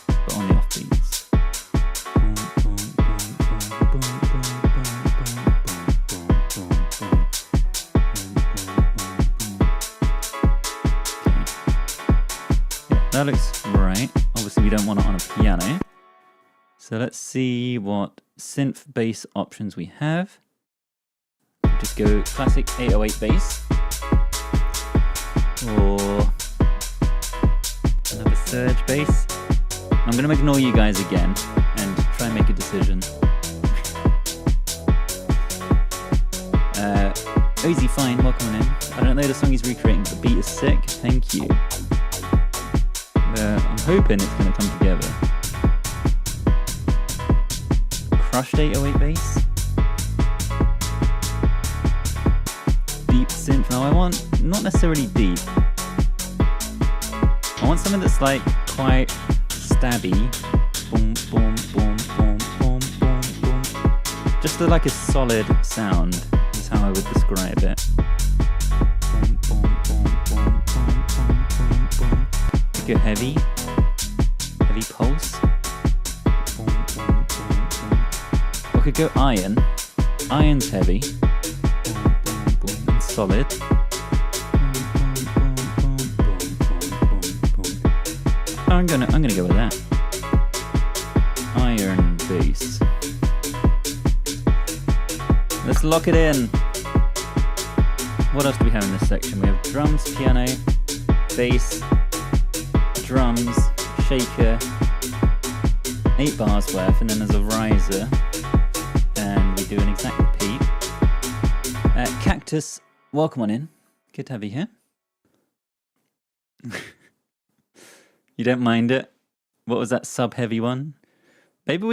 But on the offbeats. That looks right. Obviously we don't want it on a piano. So let's see what synth bass options we have. Just go classic 808 bass. Or another surge bass. I'm going to ignore you guys again and try and make a decision. Ozy Fine, welcome in. I don't know the song he's recreating, but the beat is sick. Thank you. I'm hoping it's going to come together. Crushed 808 bass. Deep synth. Now I want, not necessarily deep. I want something that's like quite stabby. Boom, boom, boom, boom, boom, boom, boom. Just like a solid sound is how I would describe it. Boom, boom, boom, boom, boom, boom, boom, boom. Go heavy pulse. Boom, boom, boom, boom. I could go iron. Iron's heavy. Boom, boom, boom, and solid. I'm gonna go with that. Iron bass. Let's lock it in. What else do we have in this section? We have drums, piano, bass, drums, shaker, 8 bars worth, and then there's a riser, and we do an exact repeat. Cactus, welcome on in. Good to have you here. You don't mind it? What was that sub-heavy one? Maybe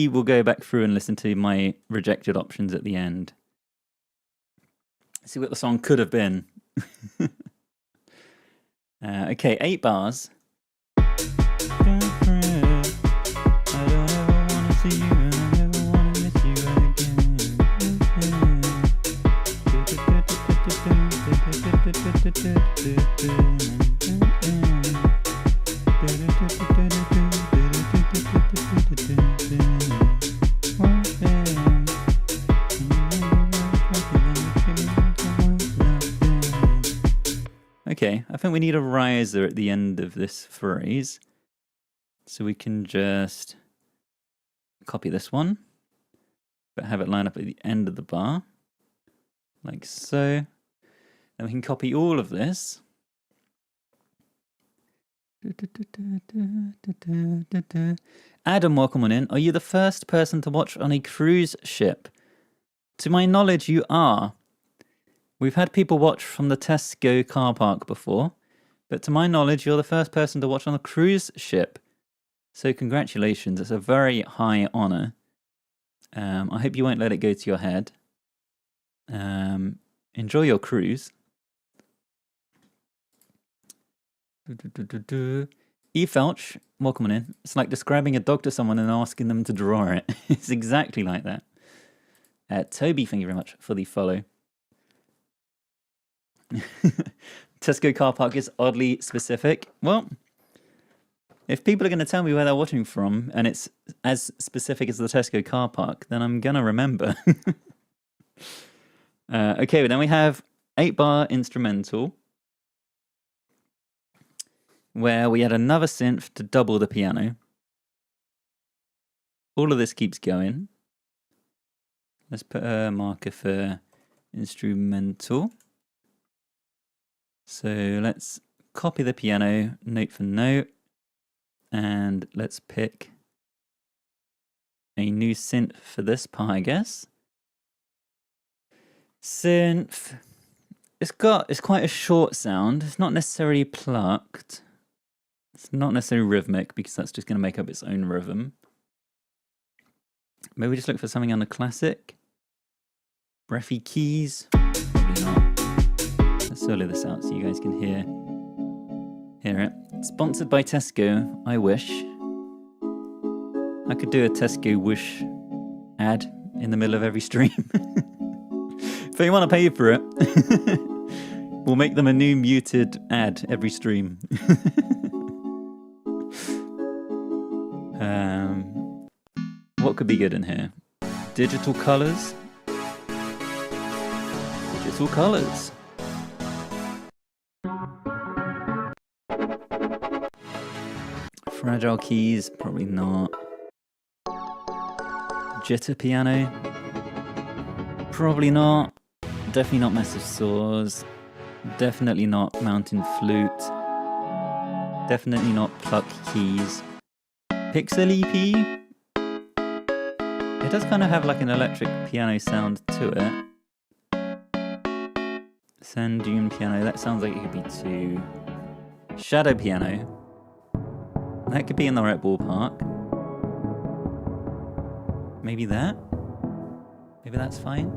we'll go back through and listen to my rejected options at the end. See what the song could have been. Okay, 8 bars. Don't fret, I don't ever wanna see you, and I never wanna miss you Okay, I think we need a riser at the end of this phrase. So we can just copy this one, but have it line up at the end of the bar, like so. Then we can copy all of this. Adam, welcome on in. Are you the first person to watch on a cruise ship? To my knowledge, you are. We've had people watch from the Tesco car park before, but to my knowledge, you're the first person to watch on a cruise ship. So congratulations, it's a very high honour. I hope you won't let it go to your head. Enjoy your cruise. E. Felch, welcome on in. It's like describing a dog to someone and asking them to draw it. It's exactly like that. Toby, thank you very much for the follow. Tesco car park is oddly specific. Well, if people are going to tell me where they're watching from and it's as specific as the Tesco car park, then I'm going to remember. Okay, but then we have 8-bar instrumental, where we add another synth to double the piano. All of this keeps going. Let's put a marker for instrumental. So let's copy the piano note for note, and let's pick a new synth for this part, I guess. Synth. It's quite a short sound. It's not necessarily plucked. It's not necessarily rhythmic because that's just going to make up its own rhythm. Maybe we just look for something on the classic. Breathy keys. Probably not. Let's solo this out so you guys can hear it. Sponsored by Tesco, I wish. I could do a Tesco wish ad in the middle of every stream. If they want to pay for it, we'll make them a new muted ad every stream. What could be good in here? Digital colours. Digital colours. Fragile keys, probably not. Jitter piano, probably not. Definitely not massive saws. Definitely not mountain flute. Definitely not pluck keys. Pixel EP. It does kind of have like an electric piano sound to it. Sand dune piano, that sounds like it could be too. Shadow piano. That could be in the right ballpark. Maybe that? Maybe that's fine?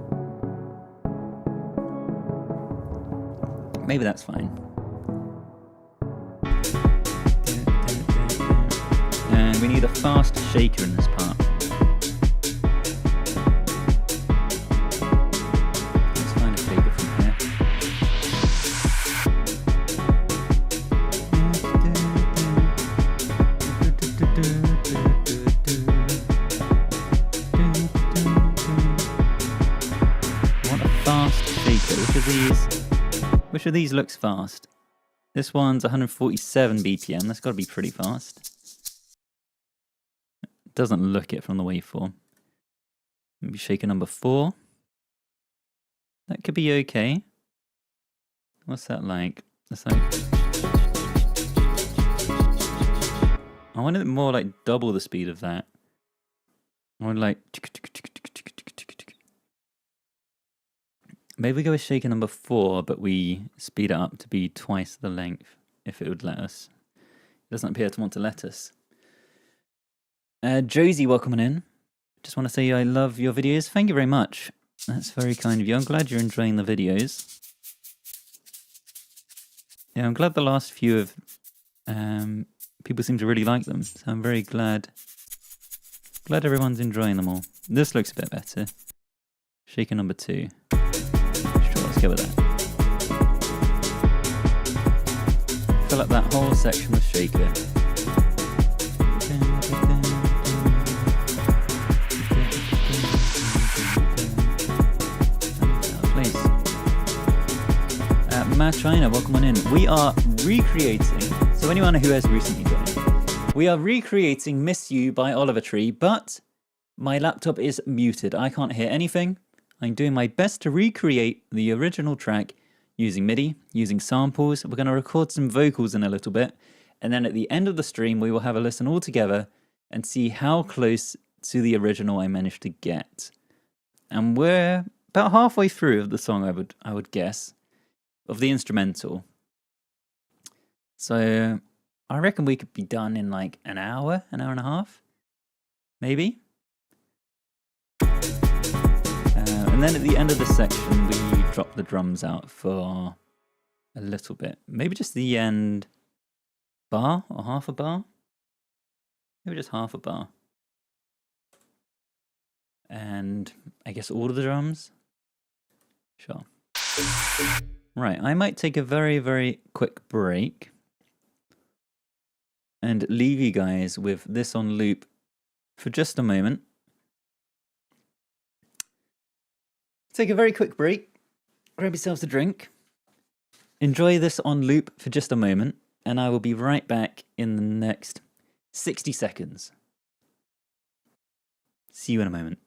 Maybe that's fine. And we need a fast shaker in this part. Let's find a shaker from here. Want a fast shaker. Which of these looks fast? This one's 147 BPM. That's got to be pretty fast. It doesn't look it from the waveform. Maybe shaker number 4. That could be okay. What's that like? That's like. I want it more like double the speed of that. I want like. Maybe we go with shaker number 4, but we speed it up to be twice the length, if it would let us. It doesn't appear to want to let us. Josie, welcome on in. Just want to say I love your videos. Thank you very much. That's very kind of you. I'm glad you're enjoying the videos. Yeah, I'm glad the last few of people seem to really like them. So I'm very glad everyone's enjoying them all. This looks a bit better. Shaker number 2. Sure, let's go with that. Fill up that whole section with Shaker. Please. Matt China, welcome on in. We are recreating, so anyone who has recently joined, we are recreating Miss You by Oliver Tree, but my laptop is muted. I can't hear anything. I'm doing my best to recreate the original track using MIDI, using samples. We're going to record some vocals in a little bit, and then at the end of the stream, we will have a listen all together and see how close to the original I managed to get. And we're about halfway through of the song, I would guess, of the instrumental. So I reckon we could be done in like an hour and a half, maybe. And then at the end of the section, we drop the drums out for a little bit. Maybe just the end bar or half a bar. Maybe just half a bar. And I guess all of the drums. Sure. Right, I might take a very, very quick break and leave you guys with this on loop for just a moment. Take a very quick break, grab yourselves a drink, enjoy this on loop for just a moment, and I will be right back in the next 60 seconds. See you in a moment.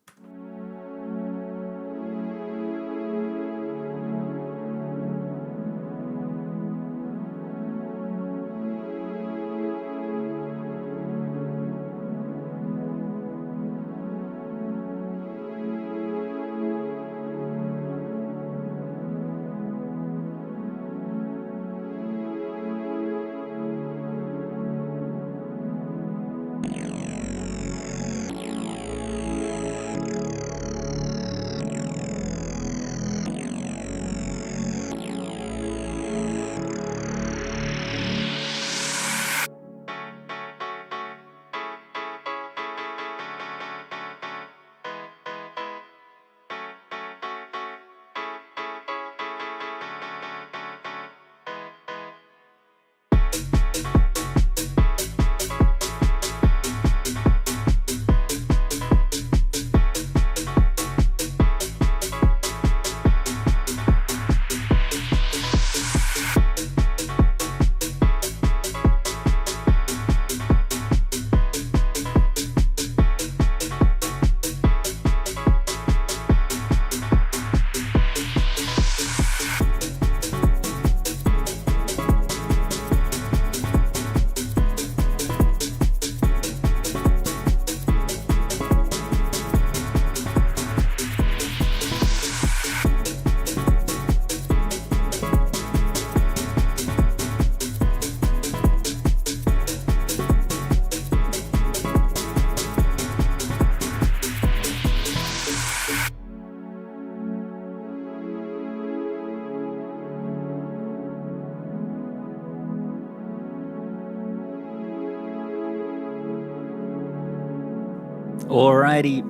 Alrighty.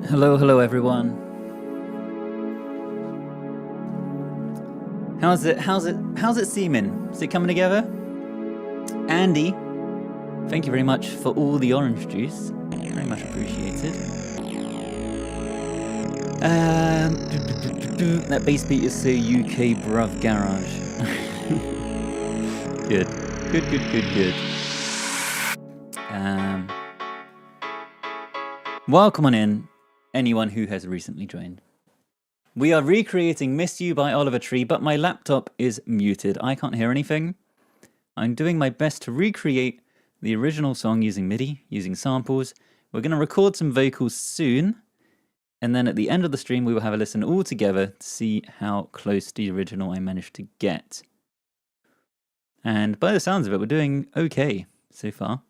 Hello everyone. How's it seeming? Is it coming together? Andy, thank you very much for all the orange juice. Very much appreciated. That bass beat is so UK bruv garage. Good. Welcome on in, anyone who has recently joined. We are recreating Miss You by Oliver Tree, but my laptop is muted. I can't hear anything. I'm doing my best to recreate the original song using MIDI, using samples. We're going to record some vocals soon, and then at the end of the stream, we will have a listen all together to see how close to the original I managed to get. And by the sounds of it, we're doing okay so far.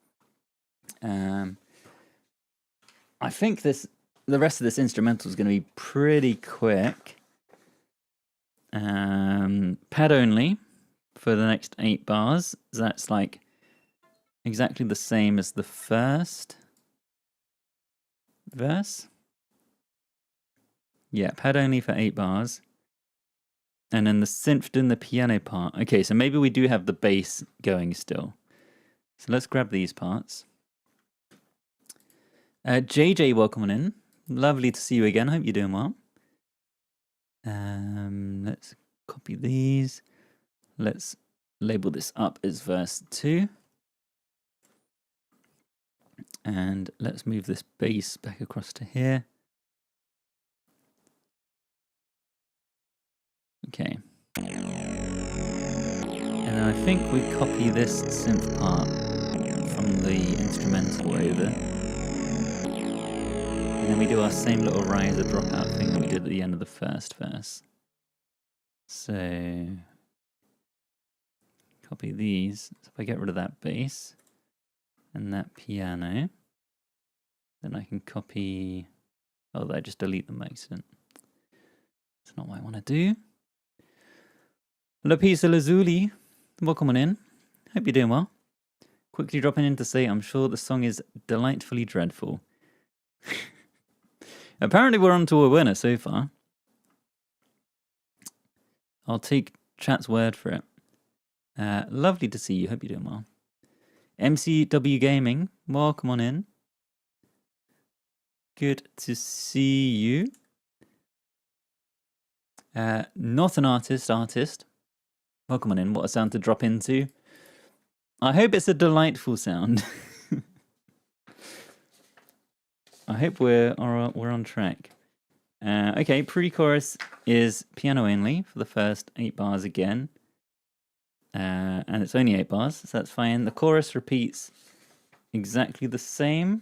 I think the rest of this instrumental is going to be pretty quick. Pad only for the next 8 bars. That's like exactly the same as the first verse. Yeah, pad only for 8 bars. And then the synth and the piano part. Okay, so maybe we do have the bass going still. So let's grab these parts. JJ, welcome on in. Lovely to see you again. Hope you're doing well. Let's copy these. Let's label this up as verse 2. And let's move this bass back across to here. Okay. And then I think we copy this synth part from the instrumental over. And then we do our same little riser dropout thing that we did at the end of the first verse. So copy these. So if I get rid of that bass and that piano, then I can copy... Oh, I just delete them by accident. That's not what I want to do. Lapisa Lazuli, welcome on in. Hope you're doing well. Quickly dropping in to say I'm sure the song is delightfully dreadful. Apparently we're on to a winner so far. I'll take chat's word for it. Lovely to see you. Hope you're doing well. MCW Gaming, welcome on in. Good to see you. Not an artist. Welcome on in. What a sound to drop into. I hope it's a delightful sound. I hope we're on track. Okay, pre-chorus is piano only for the first 8 bars again. And it's only 8 bars, so that's fine. The chorus repeats exactly the same.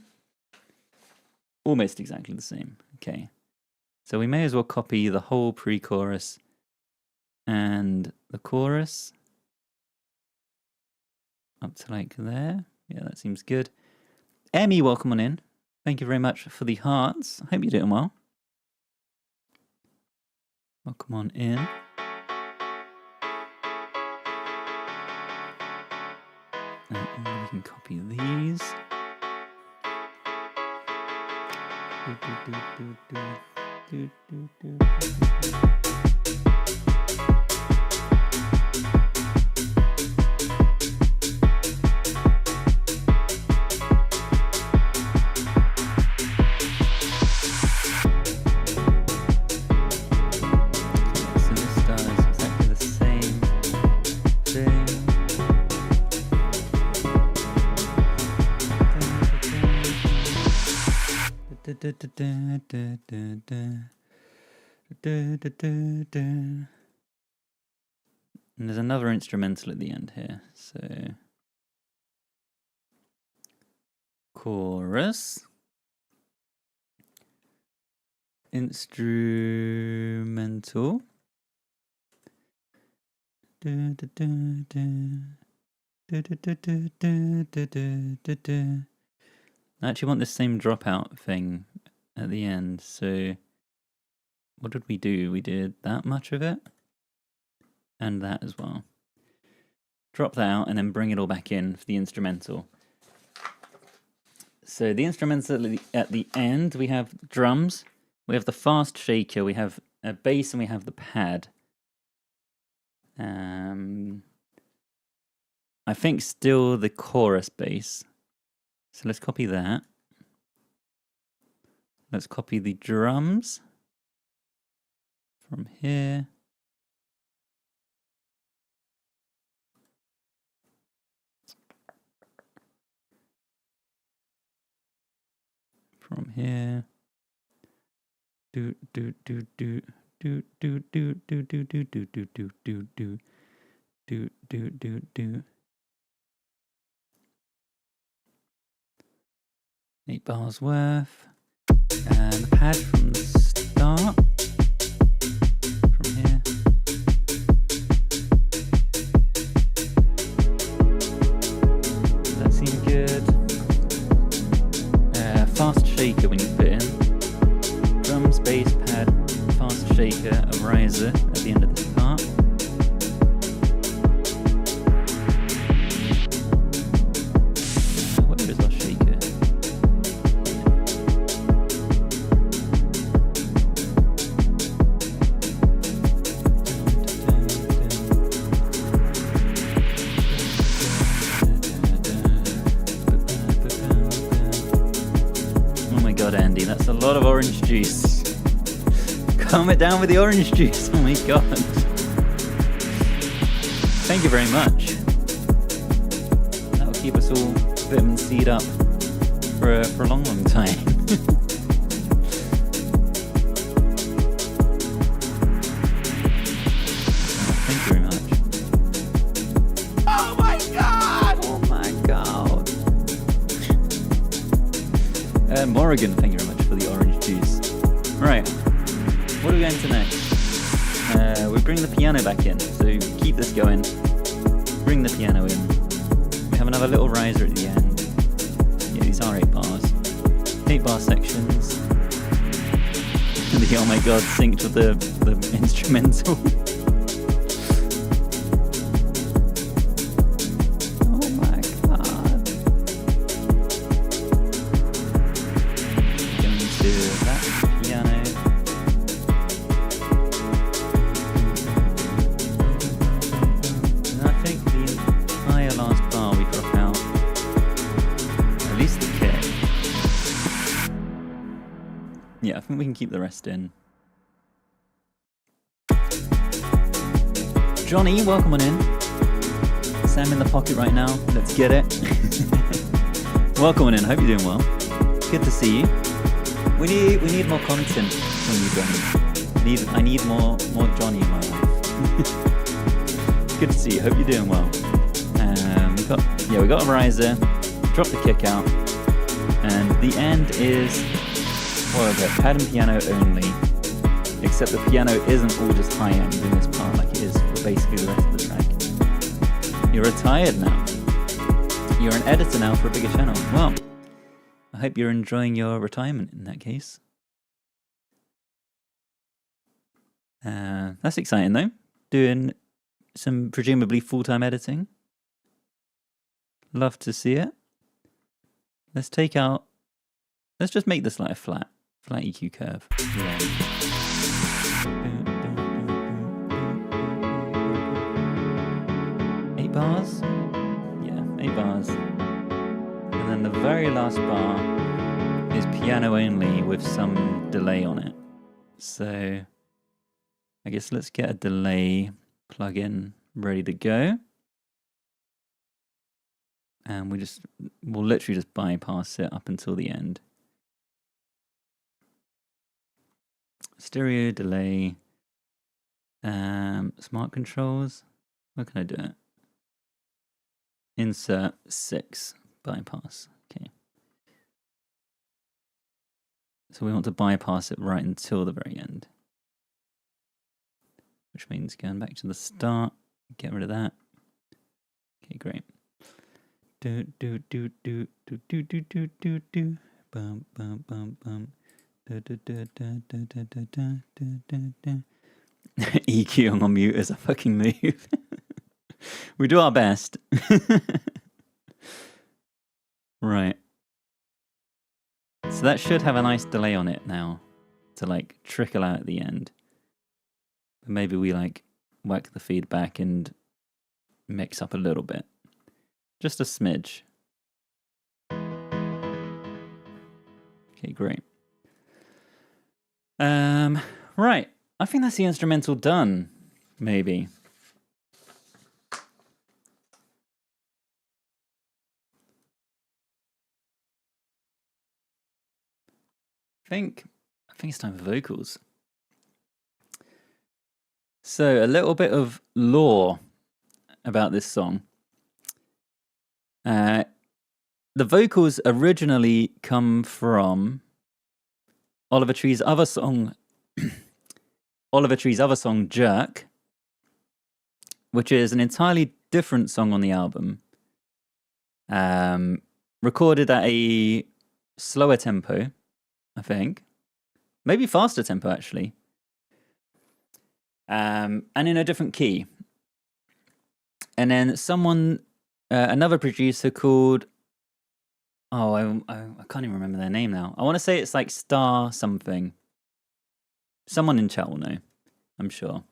Almost exactly the same. Okay. So we may as well copy the whole pre-chorus and the chorus up to like there. Yeah, that seems good. Emmy, welcome on in. Thank you very much for the hearts. I hope you're doing well. Welcome on in. And we can copy these. And there's another instrumental at the end here. So chorus, instrumental, I actually want the same dropout thing at the end, so what did we do? We did that much of it, and that as well. Drop that out and then bring it all back in for the instrumental. So the instrumental at the end, we have drums, we have the fast shaker, we have a bass, and we have the pad. I think still the chorus bass. So let's copy that. Let's copy the drums from here. From here. Do do do do do do do do do do do do do do do do do do. 8 bars worth. And the pad from the start. From here. That seems good. Fast shaker when you put in. Drums, bass, pad, fast shaker, a riser at the end of this part. god, Andy, that's a lot of orange juice. Calm it down with the orange juice. Oh my god. Thank you very much. That'll keep us all vitamin C'd up for a long, long time. Thank you very much. Oh my god! Oh my god. Morrigan, thank you very much for the orange juice. Right, what are we going to next? We bring the piano back in, so keep this going. Bring the piano in. We have another little riser at the end. Yeah, these are 8 bars. 8 bar sections. The oh my god synced with the instrumental. Oh my god. Going to that piano. And I think the entire last bar we drop out. At least the kick. Yeah, I think we can keep the rest in. Johnny, welcome on in. Sam in the pocket right now. Let's get it. Welcome on in. Hope you're doing well. Good to see you. We need more content from you, Johnny. I need more Johnny in my life. Good to see you. Hope you're doing well. We got a riser. Drop the kick out, and the end is what is it? Pad and piano only. Except the piano isn't all just high end in this part like it is for basically the rest of the track. You're retired now. You're an editor now for a bigger channel. Well, I hope you're enjoying your retirement in that case. That's exciting though. Doing some presumably full-time editing. Love to see it. Let's just make this like a flat EQ curve. Yeah. 8 bars? Yeah, 8 bars. And then the very last bar is piano only with some delay on it. So I guess let's get a delay plug-in ready to go. And we'll literally just bypass it up until the end. Stereo delay. Smart controls. Where can I do it? Insert 6 bypass. Okay. So we want to bypass it right until the very end. Which means going back to the start. Get rid of that. Okay, great. Do do do do do do do do do do bum bum bum bum da da da da da da da da da da. EQing on mute is a fucking move. We do our best. Right. So that should have a nice delay on it now to like trickle out at the end. But maybe we like whack the feedback and mix up a little bit. Just a smidge. Okay, great. Right. I think that's the instrumental done, maybe. I think it's time for vocals. So, a little bit of lore about this song. The vocals originally come from Oliver Tree's other song, Jerk, which is an entirely different song on the album. Recorded at a slower tempo, I think. Maybe faster tempo, actually. And in a different key. And then another producer called, I can't even remember their name now. I want to say it's like Star something. Someone in chat will know, I'm sure.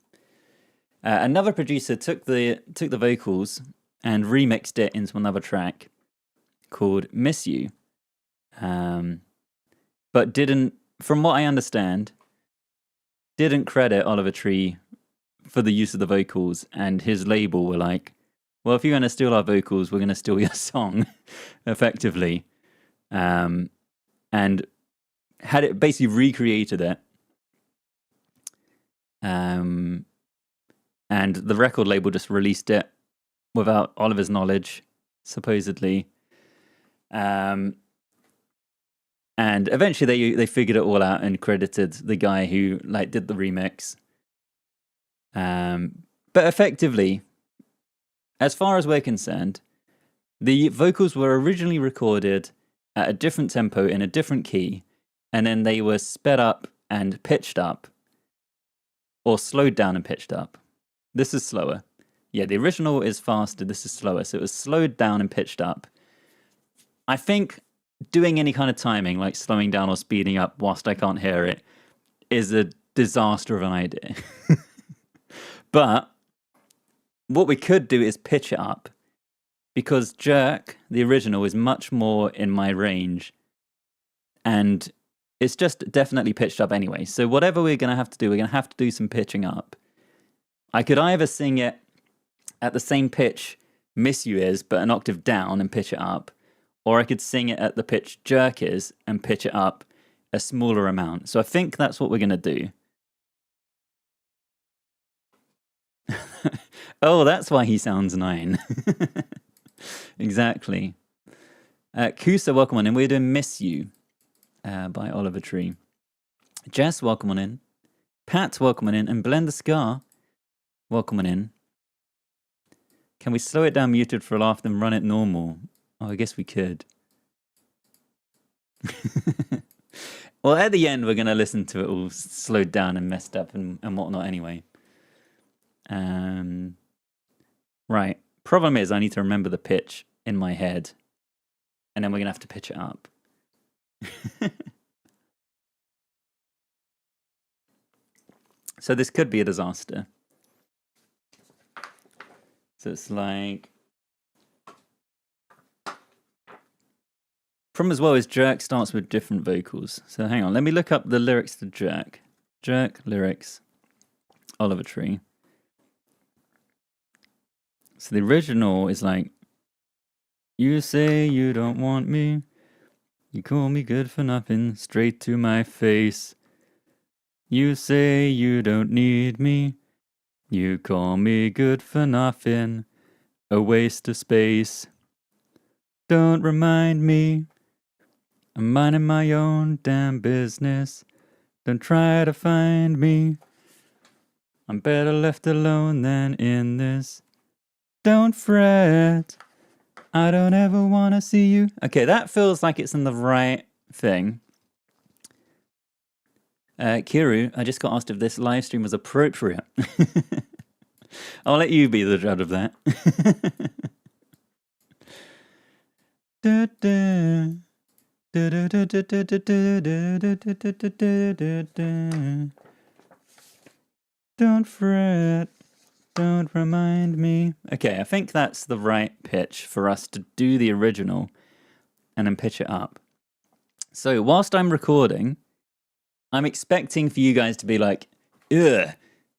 Another producer took the vocals and remixed it into another track called Miss You. but didn't, from what I understand, didn't credit Oliver Tree for the use of the vocals, and his label were like, well, if you're going to steal our vocals, we're going to steal your song, effectively. And had it basically recreated it. And the record label just released it without Oliver's knowledge, supposedly. And eventually they figured it all out and credited the guy who like did the remix. But effectively, as far as we're concerned, the vocals were originally recorded at a different tempo in a different key, and then they were sped up and pitched up, or slowed down and pitched up. This is slower. Yeah, the original is faster, this is slower. So it was slowed down and pitched up. I think doing any kind of timing, like slowing down or speeding up whilst I can't hear it, is a disaster of an idea. But what we could do is pitch it up, because Jerk, the original, is much more in my range, and it's just definitely pitched up anyway. So whatever we're going to have to do, we're going to have to do some pitching up. I could either sing it at the same pitch Miss You is, but an octave down and pitch it up, or I could sing it at the pitch Jerk is and pitch it up a smaller amount. So I think that's what we're going to do. Oh, that's why he sounds 9. Exactly. Kusa, welcome on in. We're doing Miss You by Oliver Tree. Jess, welcome on in. Pat, welcome on in. And Blender Scar, welcome on in. Can we slow it down muted for a laugh, then run it normal? Oh, I guess we could. Well, at the end, we're going to listen to it all slowed down and messed up and whatnot anyway. Right. Problem is, I need to remember the pitch in my head, and then we're going to have to pitch it up. So this could be a disaster. So it's like... Problem as well is Jerk starts with different vocals. So hang on, let me look up the lyrics to Jerk. Jerk, lyrics, Oliver Tree. So the original is like, you say you don't want me, you call me good for nothing, straight to my face. You say you don't need me, you call me good for nothing, a waste of space. Don't remind me, I'm minding my own damn business, don't try to find me, I'm better left alone than in this. Don't fret, I don't ever want to see you. Okay, that feels like it's in the right thing. Kiru, I just got asked if this live stream was appropriate. I'll let you be the judge of that. Don't fret. Don't remind me. Okay, I think that's the right pitch for us to do the original and then pitch it up. So whilst I'm recording, I'm expecting for you guys to be like, ugh,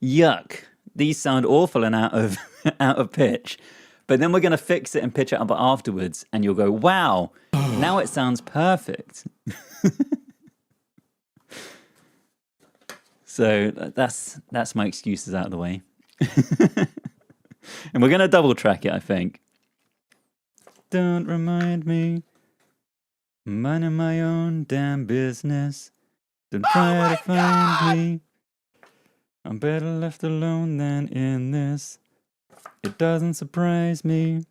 yuck, these sound awful and out of out of pitch. But then we're going to fix it and pitch it up afterwards, and you'll go, wow, now it sounds perfect. So that's my excuses out of the way. And we're going to double track it, I think. Don't remind me, I'm minding my own damn business. Don't try to find me, I'm better left alone than in this. It doesn't surprise me.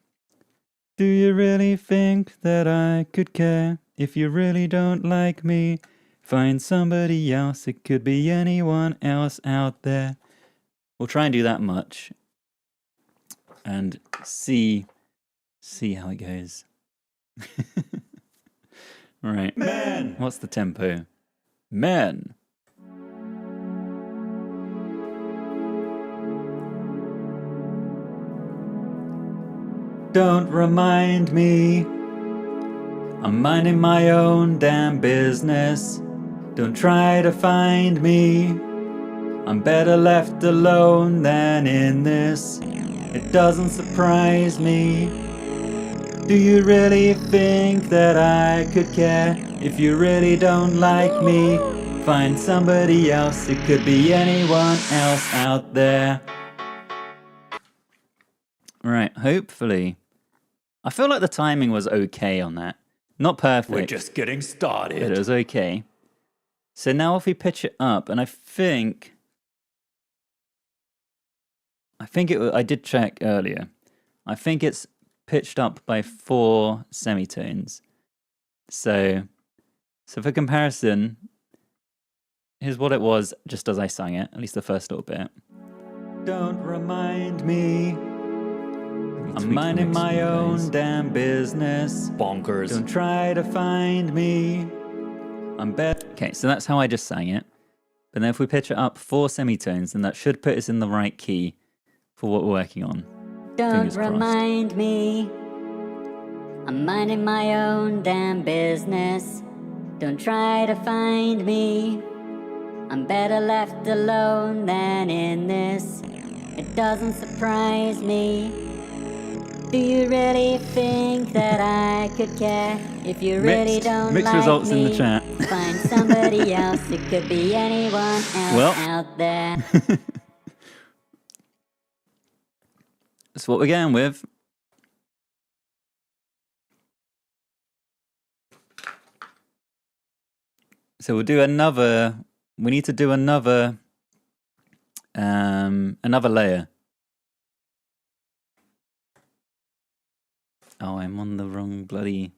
Do you really think that I could care? If you really don't like me, find somebody else. It could be anyone else out there. We'll try and do that much and see how it goes. Right. Men! What's the tempo? Men. Don't remind me, I'm minding my own damn business. Don't try to find me. I'm better left alone than in this. It doesn't surprise me. Do you really think that I could care? If you really don't like me, find somebody else. It could be anyone else out there. Right, hopefully. I feel like the timing was okay on that. Not perfect. We're just getting started. But it was okay. So now if we pitch it up, and I think I did check earlier. I think it's pitched up by 4 semitones. So for comparison, here's what it was just as I sang it, at least the first little bit. Don't remind me. I'm minding my own damn business. Bonkers. Don't try to find me. I'm better. Okay, so that's how I just sang it. But then if we pitch it up 4 semitones, then that should put us in the right key for what we're working on. Don't remind me. I'm minding my own damn business. Don't try to find me. I'm better left alone than in this. It doesn't surprise me. Do you really think that I could care? If you really don't mixed like results me, in the chat. find somebody else. It could be anyone else out there. That's what we're going with. So we'll do another. We need to do another layer. Oh, I'm on the wrong bloody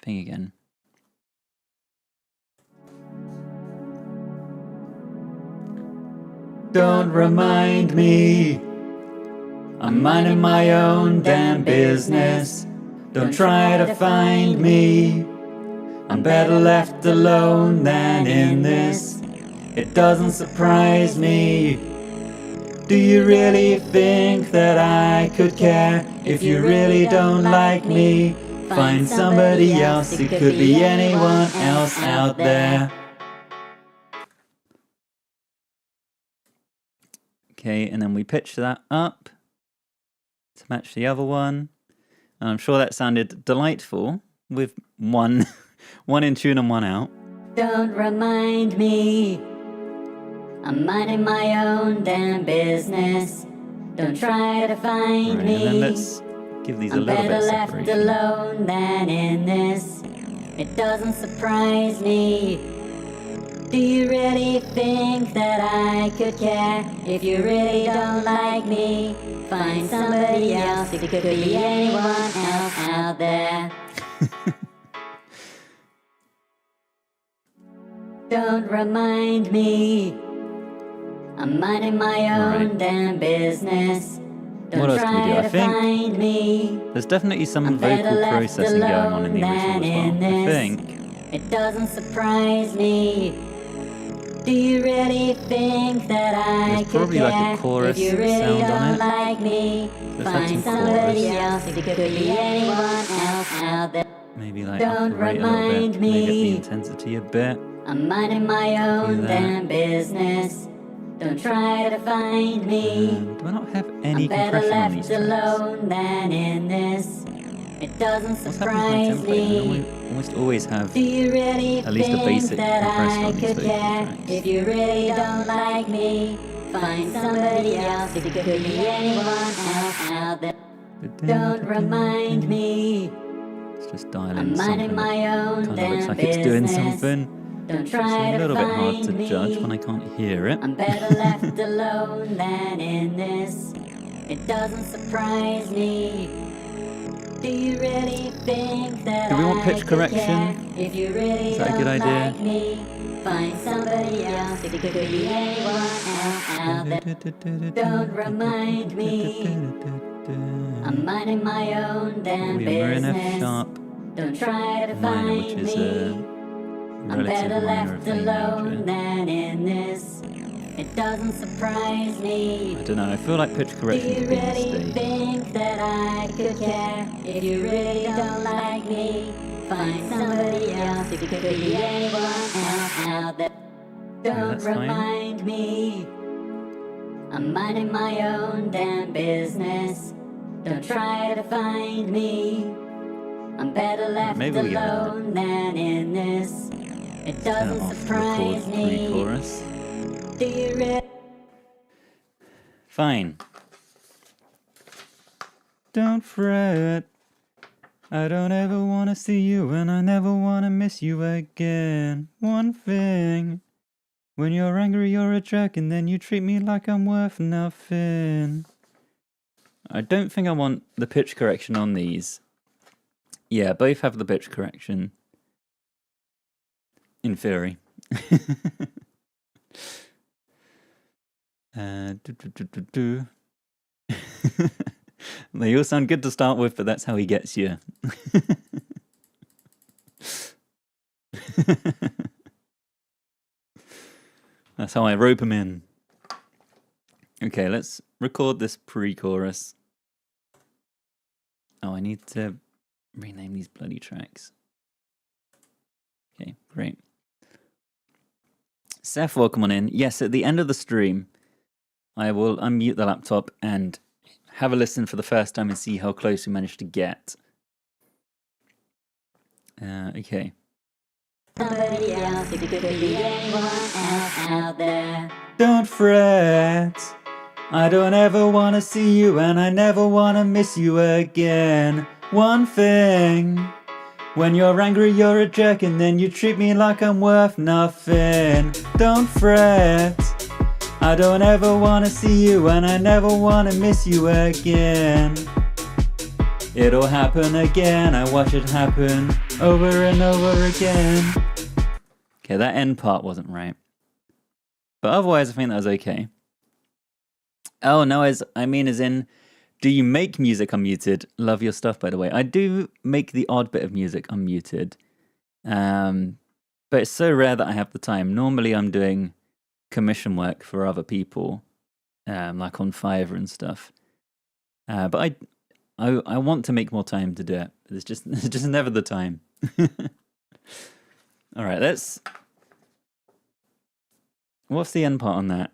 thing again. Don't remind me. I'm minding my own damn business. Don't try to find me. I'm better left alone than in this. It doesn't surprise me. Do you really think that I could care? If you really don't like me, find somebody else. It could be anyone else out there. Okay, and then we pitch that up to match the other one. And I'm sure that sounded delightful with one in tune and one out. Don't remind me. I'm minding my own damn business. Don't try to find Right, me. and then let's give these a I'm little better bit of left separation. alone than in this. It doesn't surprise me. Do you really think that I could care? If you really don't like me, find somebody else. It could be anyone else out there. Don't remind me. I'm minding my own Right. damn business. Don't What else can we do? try I to think find me. there's definitely some I'm better vocal left processing going on in the alone original than as in well. I this. think. It doesn't surprise me. Do you really think that I There's could probably care? like a chorus if you really sound on don't it. like me, Let's have find some somebody chorus. else. It could be anyone else out there. Maybe like Don't up the rate a little remind bit. Maybe up the me. intensity a bit. I'm minding my own that. damn business. Don't try to find me. Do I not have any I'm better compression on these left tracks? alone than in this. It doesn't What's happened to my surprise template? I me. almost always have. Do you really At least a think basic that compressor I on these could vocal care? tracks. If you really don't like me, find somebody else. It could be anyone else out there. Don't remind me. Let's just dial I'm in minding something. my own Kind of damn looks like it's doing business. something. Don't It's try a to little bit hard to find judge when me. I can't hear it. I'm better left alone than in this. It doesn't surprise me. Do you really think that Do we want I pitch could correction? care? If you really Is that a don't good idea? like me, find somebody else. It could be anyone else out there. Don't remind me. I'm minding my own damn We're in F business. sharp Don't try to minor, which find is me. a I'm relative better minor left of A alone major. than in this. It doesn't surprise me. I don't know. I feel like pitch Do correction you could be a really mistake. think that I could care? If you really don't like me, Find somebody else. It could be anyone else out there. Don't that's fine. remind me. I'm minding my own damn business. Don't try to find me. I'm better left Maybe we get that. alone than in this. It Turn doesn't it off the surprise record me. pre-chorus. Do you really? Fine. Don't fret. I don't ever want to see you and I never want to miss you again. One thing. When you're angry, you're a jerk and then you treat me like I'm worth nothing. I don't think I want the pitch correction on these. Yeah, both have the pitch correction. In theory. They all sound good to start with, but that's how he gets you. That's how I rope him in. Okay, let's record this pre-chorus. Oh, I need to rename these bloody tracks. Okay, great. Seth, welcome on in. Yes, at the end of the stream, I will unmute the laptop and have a listen for the first time and see how close we managed to get. Okay. Somebody else, it could be anyone else out there. Don't fret. I don't ever want to see you and I never want to miss you again. One thing. When you're angry, you're a jerk and then you treat me like I'm worth nothing. Don't fret. I don't ever want to see you and I never want to miss you again. It'll happen again, I watch it happen over and over again. Okay, that end part wasn't right. But otherwise, I think that was okay. Oh, no, as in, do you make music unmuted? Love your stuff, by the way. I do make the odd bit of music unmuted. But it's so rare that I have the time. Normally, I'm doing commission work for other people, like on Fiverr and stuff. But I want to make more time to do it. But there's just never the time. All right, what's the end part on that?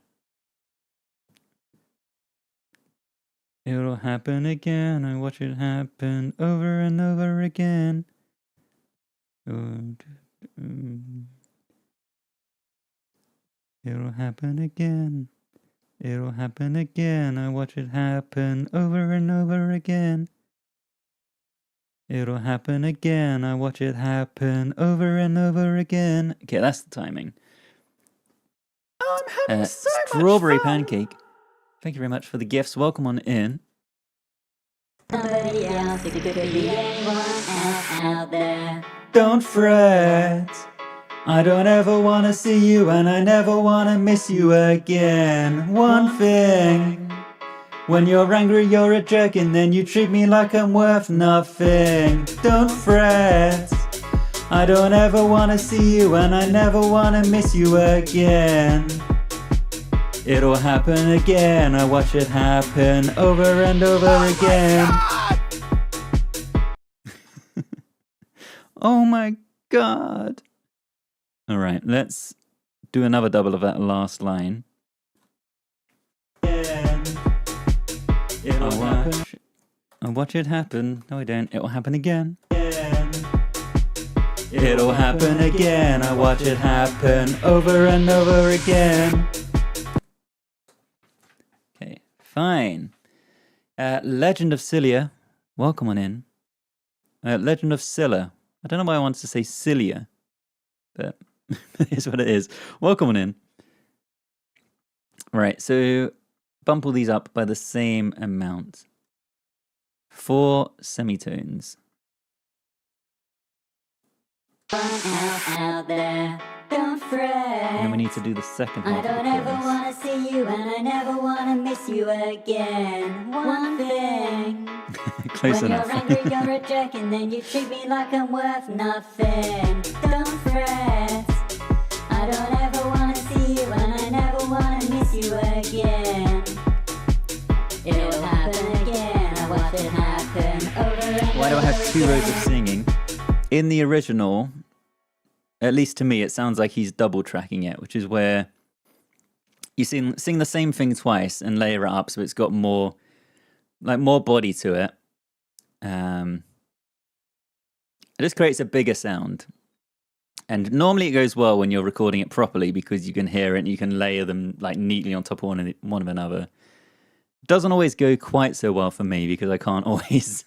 It'll happen again. I watch it happen over and over again. It'll happen again. It'll happen again. I watch it happen over and over again. It'll happen again. I watch it happen over and over again. Okay, that's the timing. Oh, I'm having so much Strawberry fun. Pancake. Thank you very much for the gifts. Welcome on in. Somebody else, it could be anyone else out there. Don't fret. I don't ever want to see you and I never want to miss you again. One thing. When you're angry, you're a jerk and then you treat me like I'm worth nothing. Don't fret. I don't ever want to see you and I never want to miss you again. It'll happen again, I watch it happen over and over again. Oh my god. Alright, let's do another double of that last line. I'll watch it happen. No, I don't. It'll happen again. It'll happen again. I watch it happen over and over again. Okay, fine. Legend of Cilia. Welcome on in. Legend of Scylla. I don't know why I wanted to say Cilia, but it is what it is. Welcome on in. Right, so bump all these up by the same amount. 4 semitones. Out there, don't fret. And then we need to do the second I half of don't the ever chorus. wanna see you and I never wanna miss you again. One thing. Close When enough. you're angry, you're a jerk and then you treat me like I'm worth nothing. Don't fret. I don't ever wanna see you and I never wanna miss you again. It'll happen again. I watch it happen over and Why do I have 2 rows of singing in the original, at least to me, it sounds like he's double tracking it, which is where you sing the same thing twice and layer it up, so it's got more body to it. It just creates a bigger sound. And normally it goes well when you're recording it properly because you can hear it and you can layer them like neatly on top of one of another. Doesn't always go quite so well for me because I can't always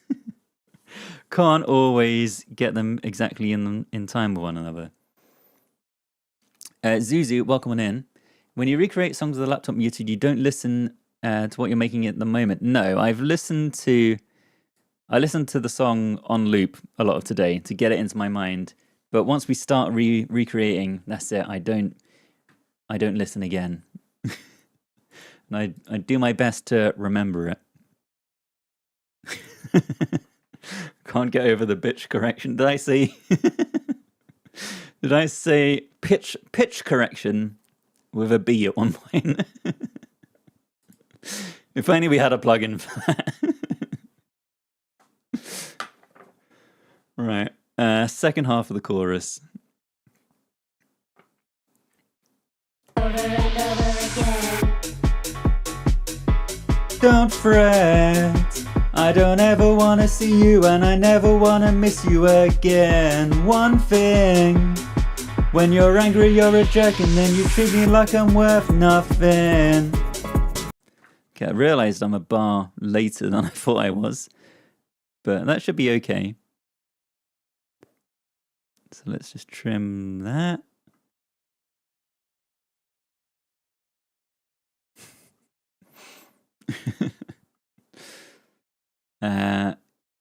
get them exactly in time with one another. Zuzu, welcome on in. When you recreate songs with a laptop muted, you don't listen to what you're making at the moment. No, I listened to the song on loop a lot of today to get it into my mind. But once we start recreating, that's it. I don't listen again. And I do my best to remember it. Can't get over the bitch correction. Did I say pitch correction with a B at one point? If only we had a plugin for that. Right. Second half of the chorus. Over and over again. Don't fret, I don't ever wanna see you and I never wanna miss you again. One thing, when you're angry you're a jerk and then you treat me like I'm worth nothing. Okay, I realised I'm a bar later than I thought I was, but that should be okay. So let's just trim that.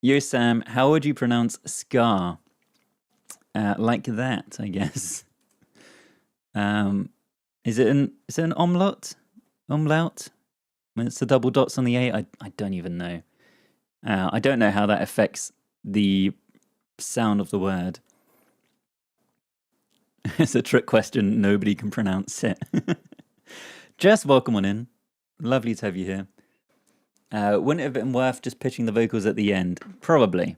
Yo Sam, how would you pronounce scar? Like that, I guess. Is it an umlaut? Umlaut? When it's the double dots on the A? I don't even know. I don't know how that affects the sound of the word. It's a trick question. Nobody can pronounce it. Jess, welcome on in. Lovely to have you here. Wouldn't it have been worth just pitching the vocals at the end? Probably.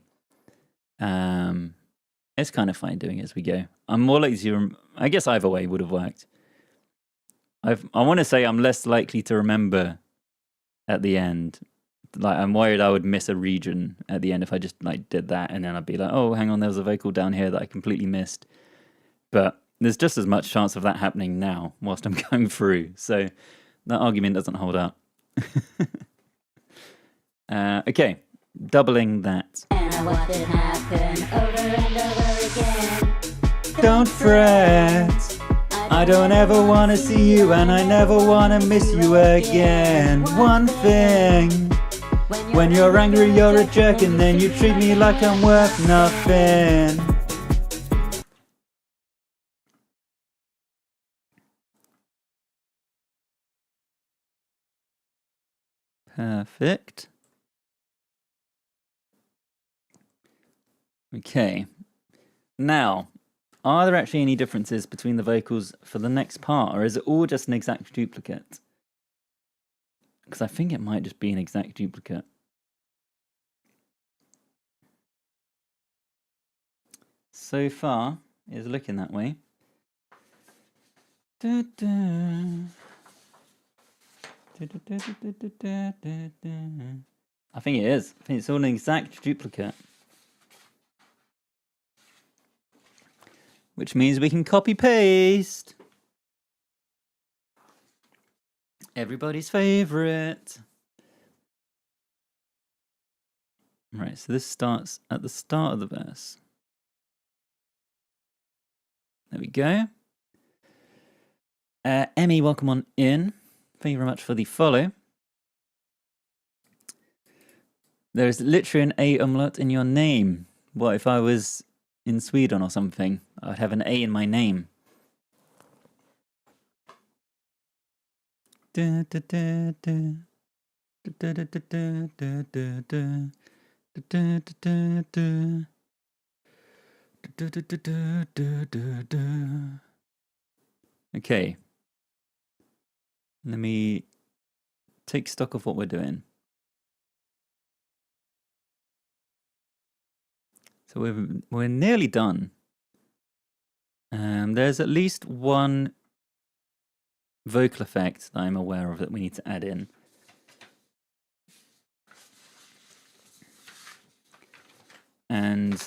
It's kind of fine doing it as we go. I'm more likely to... I guess either way would have worked. I want to say I'm less likely to remember at the end. Like, I'm worried I would miss a region at the end if I just like did that, and then I'd be like, oh, hang on, there was a vocal down here that I completely missed. But there's just as much chance of that happening now whilst I'm going through. So that argument doesn't hold up. Okay, doubling that. And I watched it happen over and over again. Don't fret, I don't ever want to see you and I never want to miss you again. One thing, when you're angry you're a jerk and then you treat me like I'm worth nothing. Perfect. Okay. Now, are there actually any differences between the vocals for the next part, or is it all just an exact duplicate? Because I think it might just be an exact duplicate. So far, it's looking that way. I think it is. I think it's all an exact duplicate. Which means we can copy paste. Everybody's favorite. Right, so this starts at the start of the verse. There we go. Emmy, welcome on in. Thank you very much for the follow. There is literally an A umlaut in your name. What if I was in Sweden or something? I would have an A in my name. Okay. Let me take stock of what we're doing. So we're nearly done. There's at least one vocal effect that I'm aware of that we need to add in. And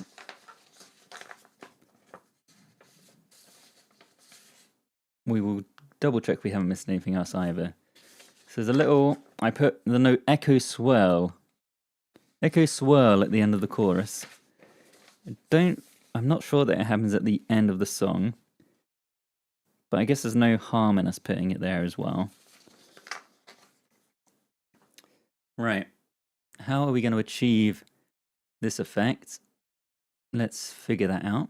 we will double check we haven't missed anything else either. So there's a little, I put the note echo swirl at the end of the chorus. I'm not sure that it happens at the end of the song, but I guess there's no harm in us putting it there as well. Right, how are we going to achieve this effect? Let's figure that out.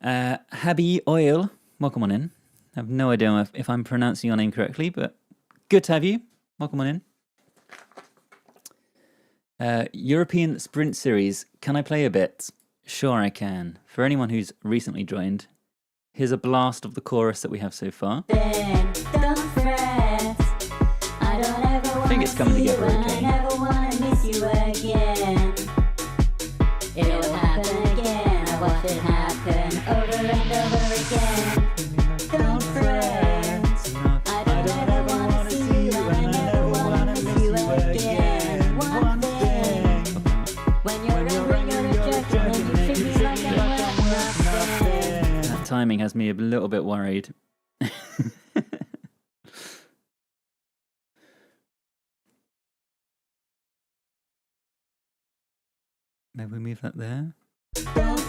Habi Oil, welcome on in. I have no idea if I'm pronouncing your name correctly, but good to have you. Welcome on in. European Sprint Series, can I play a bit? Sure I can. For anyone who's recently joined, here's a blast of the chorus that we have so far. I think it's coming together okay. It'll happen again. I watch it happen over and over again. Don't fret. I don't ever wanna see you, and I never wanna miss you again. One thing. When you're angry, you're rejected, and you treat me like I'm worth nothing. That timing has me a little bit worried. Maybe we move that there. Don't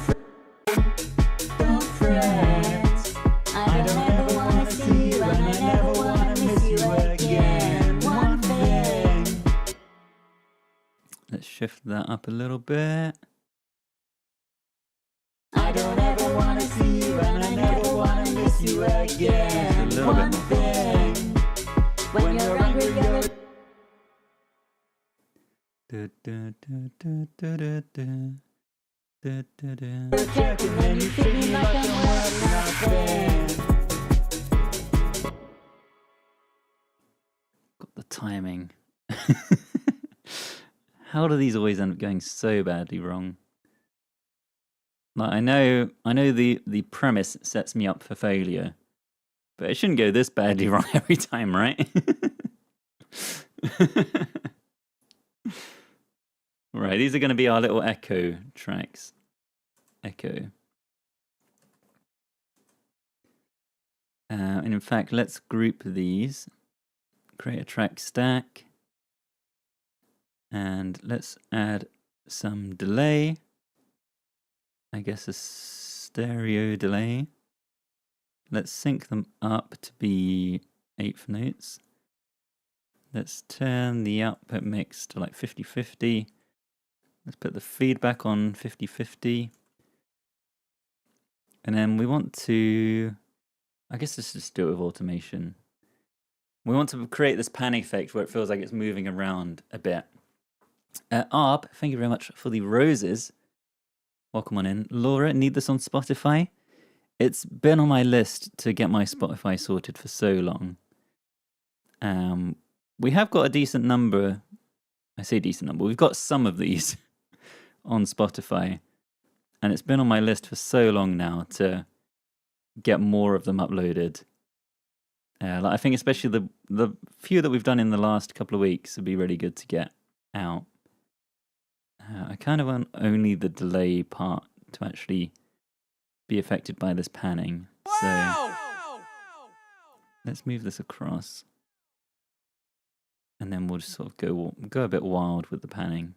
fret. I don't ever wanna see you, and I never wanna miss you again. One thing. Let's shift that up a little bit. I don't ever wanna see you, and I never wanna miss you again. Just a little bit One more. thing. When you're angry, you're rejected, and you treat me like I'm worth nothing. Got the timing. How do these always end up going so badly wrong? Like I know the premise sets me up for failure, but it shouldn't go this badly wrong every time, right? Right, these are going to be our little echo tracks. Echo. And in fact, let's group these. Create a track stack. And let's add some delay. I guess a stereo delay. Let's sync them up to be 1/8 notes. Let's turn the output mix to like 50-50. Let's put the feedback on 50-50. And then we want to, I guess let's just do it with automation. We want to create this pan effect where it feels like it's moving around a bit. Arb, thank you very much for the roses. Welcome on in. Laura, need this on Spotify? It's been on my list to get my Spotify sorted for so long. We have got a decent number. I say decent number. We've got some of these on Spotify. And it's been on my list for so long now to get more of them uploaded. Like I think especially the few that we've done in the last couple of weeks would be really good to get out. I kind of want only the delay part to actually be affected by this panning. So let's move this across. And then we'll just sort of go a bit wild with the panning.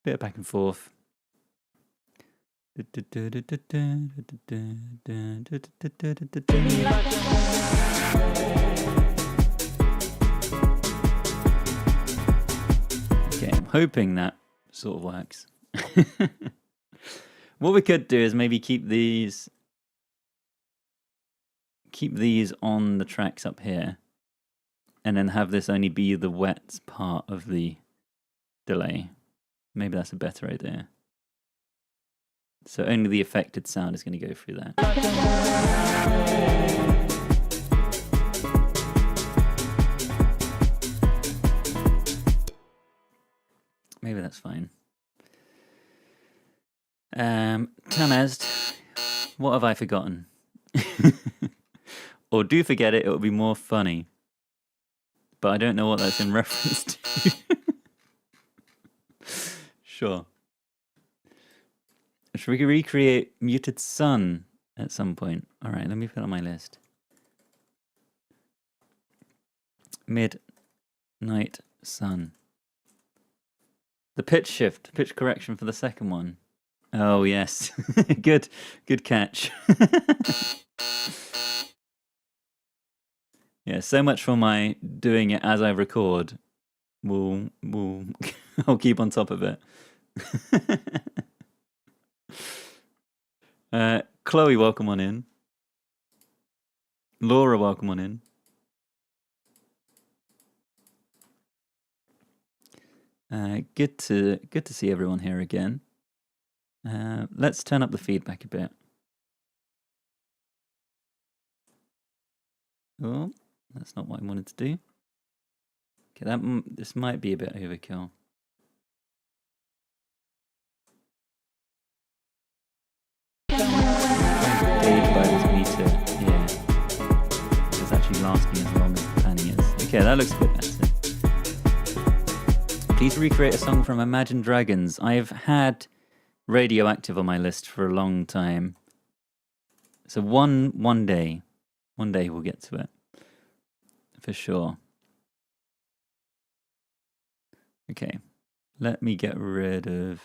Bit of back and forth. Okay, I'm hoping that sort of works. What we could do is maybe keep these on the tracks up here, and then have this only be the wet part of the delay. Maybe that's a better idea. So only the affected sound is going to go through that. Maybe that's fine. Tamazd, what have I forgotten? Or do forget it, it would be more funny. But I don't know what that's in reference to. Sure. Should we recreate Muted Sun at some point? All right, let me put it on my list. Midnight Sun. The pitch correction for the second one. Oh, yes. Good catch. Yeah, so much for my doing it as I record. I'll keep on top of it. Chloe, welcome on in. Laura, welcome on in. Good to see everyone here again. Let's turn up the feedback a bit. Oh, that's not what I wanted to do. Okay, this might be a bit overkill. Paid by this meter, yeah. It's actually lasting as long as planning is. Okay, that looks a bit better. Please recreate a song from Imagine Dragons. I've had Radioactive on my list for a long time. So one day we'll get to it. For sure. Okay, let me get rid of...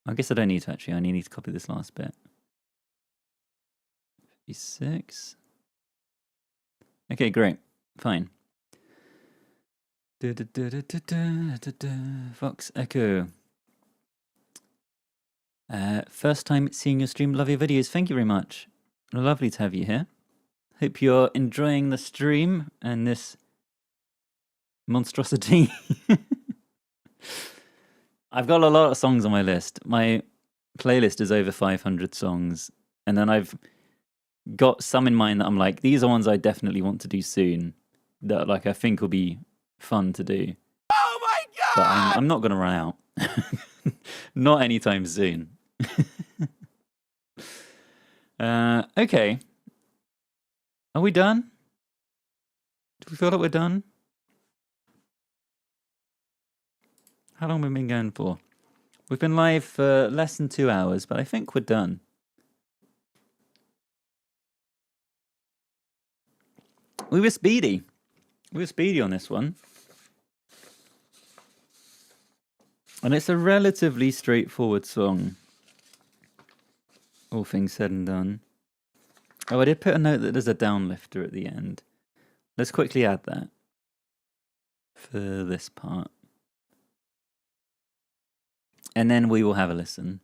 I guess I don't need to actually, I only need to copy this last bit. 56. Okay, great, fine. Vox Echo. First time seeing your stream, love your videos. Thank you very much. Lovely to have you here. Hope you're enjoying the stream and this monstrosity. I've got a lot of songs on my list. My playlist is over 500 songs. And then I've got some in mind that I'm like, these are ones I definitely want to do soon. That like I think will be fun to do. Oh my god! But I'm not going to run out. Not anytime soon. Okay. Are we done? Do we feel like we're done? How long have we been going for? We've been live for less than 2 hours, but I think we're done. We were speedy. We were speedy on this one. And it's a relatively straightforward song. All things said and done. Oh, I did put a note that there's a downlifter at the end. Let's quickly add that for this part. And then we will have a listen.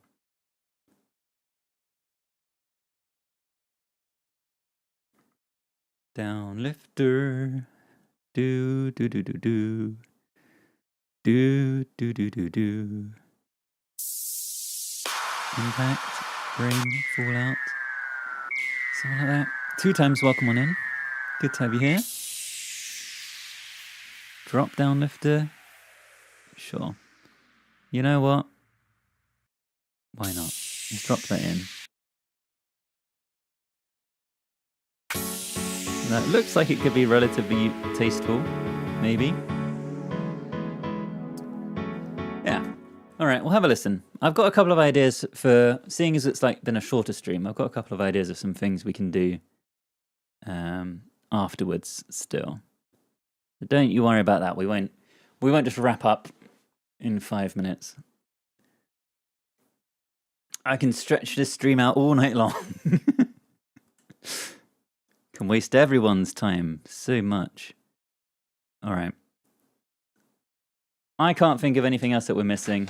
Downlifter. Do do do do do. Do do do do do. Impact, Brain, Fallout. Something like that. 2 times welcome on in. Good to have you here. Drop down lifter. Sure. You know what? Why not? Let's drop that in. That looks like it could be relatively tasteful. Maybe. Yeah. All right, we'll have a listen. I've got a couple of ideas for, seeing as it's like been a shorter stream, I've got a couple of ideas of some things we can do afterwards still. But don't you worry about that. We won't just wrap up in 5 minutes. I can stretch this stream out all night long. Can waste everyone's time so much. All right. I can't think of anything else that we're missing.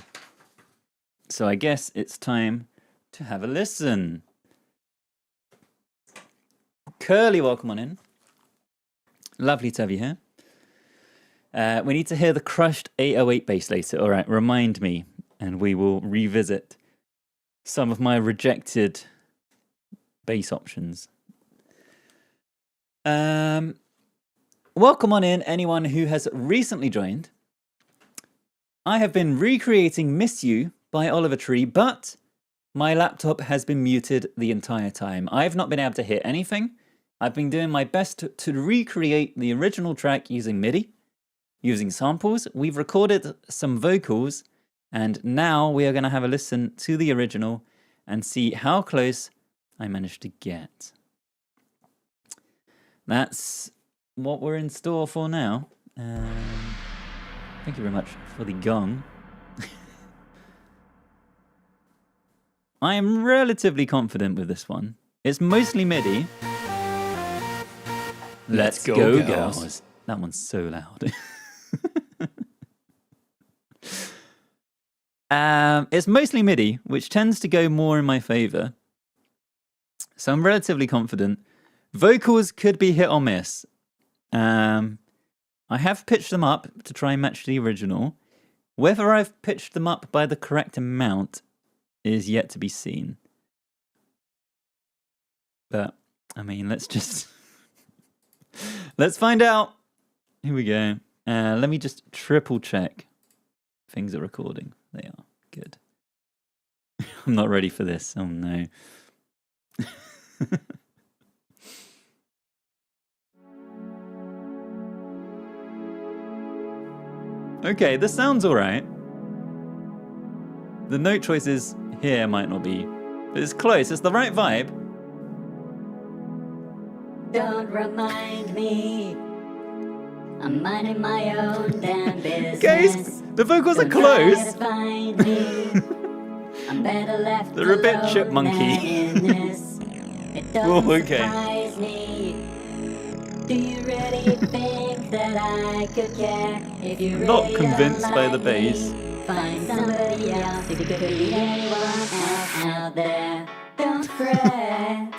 So I guess it's time to have a listen. Curly, welcome on in. Lovely to have you here. We need to hear the crushed 808 bass later. All right, remind me, and we will revisit some of my rejected bass options. Welcome on in, anyone who has recently joined. I have been recreating Miss You by Oliver Tree, but my laptop has been muted the entire time. I've not been able to hit anything. I've been doing my best to recreate the original track using MIDI, using samples. We've recorded some vocals, and now we are going to have a listen to the original and see how close I managed to get. That's what we're in store for now. Thank you very much for the gong. I am relatively confident with this one. It's mostly MIDI. Let's go, girls. That one's so loud. It's mostly MIDI, which tends to go more in my favor. So I'm relatively confident. Vocals could be hit or miss. I have pitched them up to try and match the original. Whether I've pitched them up by the correct amount is yet to be seen. But, I mean, let's just... let's find out. Here we go. Let me just triple check. Things are recording. They are. Good. I'm not ready for this. Oh, no. Okay, this sounds alright. The note choices here might not be, but it's close. It's the right vibe. Don't remind me. I'm minding my own damn business. Guys, the vocals are Don't try close. to find me. I'm better left They're a bit alone chipmunky. than in this. It doesn't Oh, okay. surprise me. Do you really think that I could care if you really Not convinced don't by like the bass. me? Find somebody else who could be anyone else out there. Don't fret.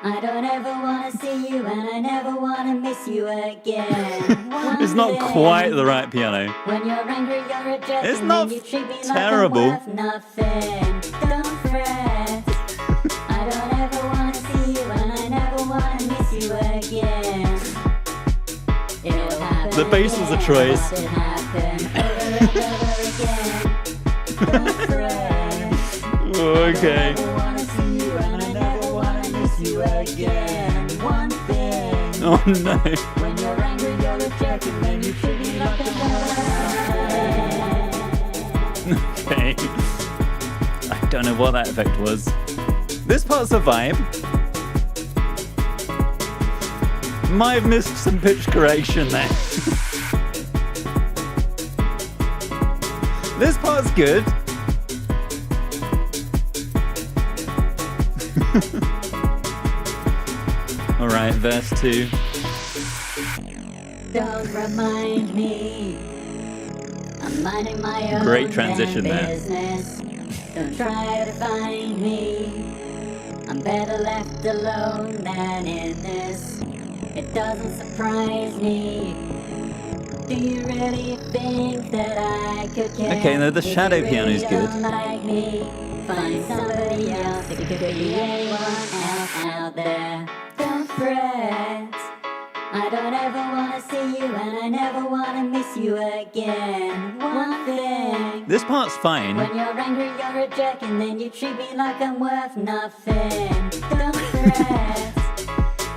I don't ever want to see you, and I never want to miss you again. One It's not thing, quite the right piano. when you're angry, you're a jerk, It's and not then you treat me terrible. like I'm worth nothing. Don't fret. I don't ever want to see you, and I never want to miss you again. It'll happen The bass was a again, choice. watch it happen over and over again. Don't fret. Okay. I never wanna see you, and I never wanna miss you again. One thing. Oh no. When you're angry, you're a jerk, and then you treat me like a Okay. I don't know what that effect was. This part's a vibe. Might have missed some pitch correction there. This part's good. Alright, verse 2. Don't remind me. I'm minding my own Great transition damn there. business. Don't try to find me. I'm better left alone than in this. It doesn't surprise me. Do you really think that I could care? Okay, no, the if you shadow really piano's good. don't like me? Find somebody else. It could be anyone else out there. Don't fret. I don't ever want to see you, and I never want to miss you again. One thing. This part's fine. When you're angry, you're a jerk, and then you treat me like I'm worth nothing. Don't fret.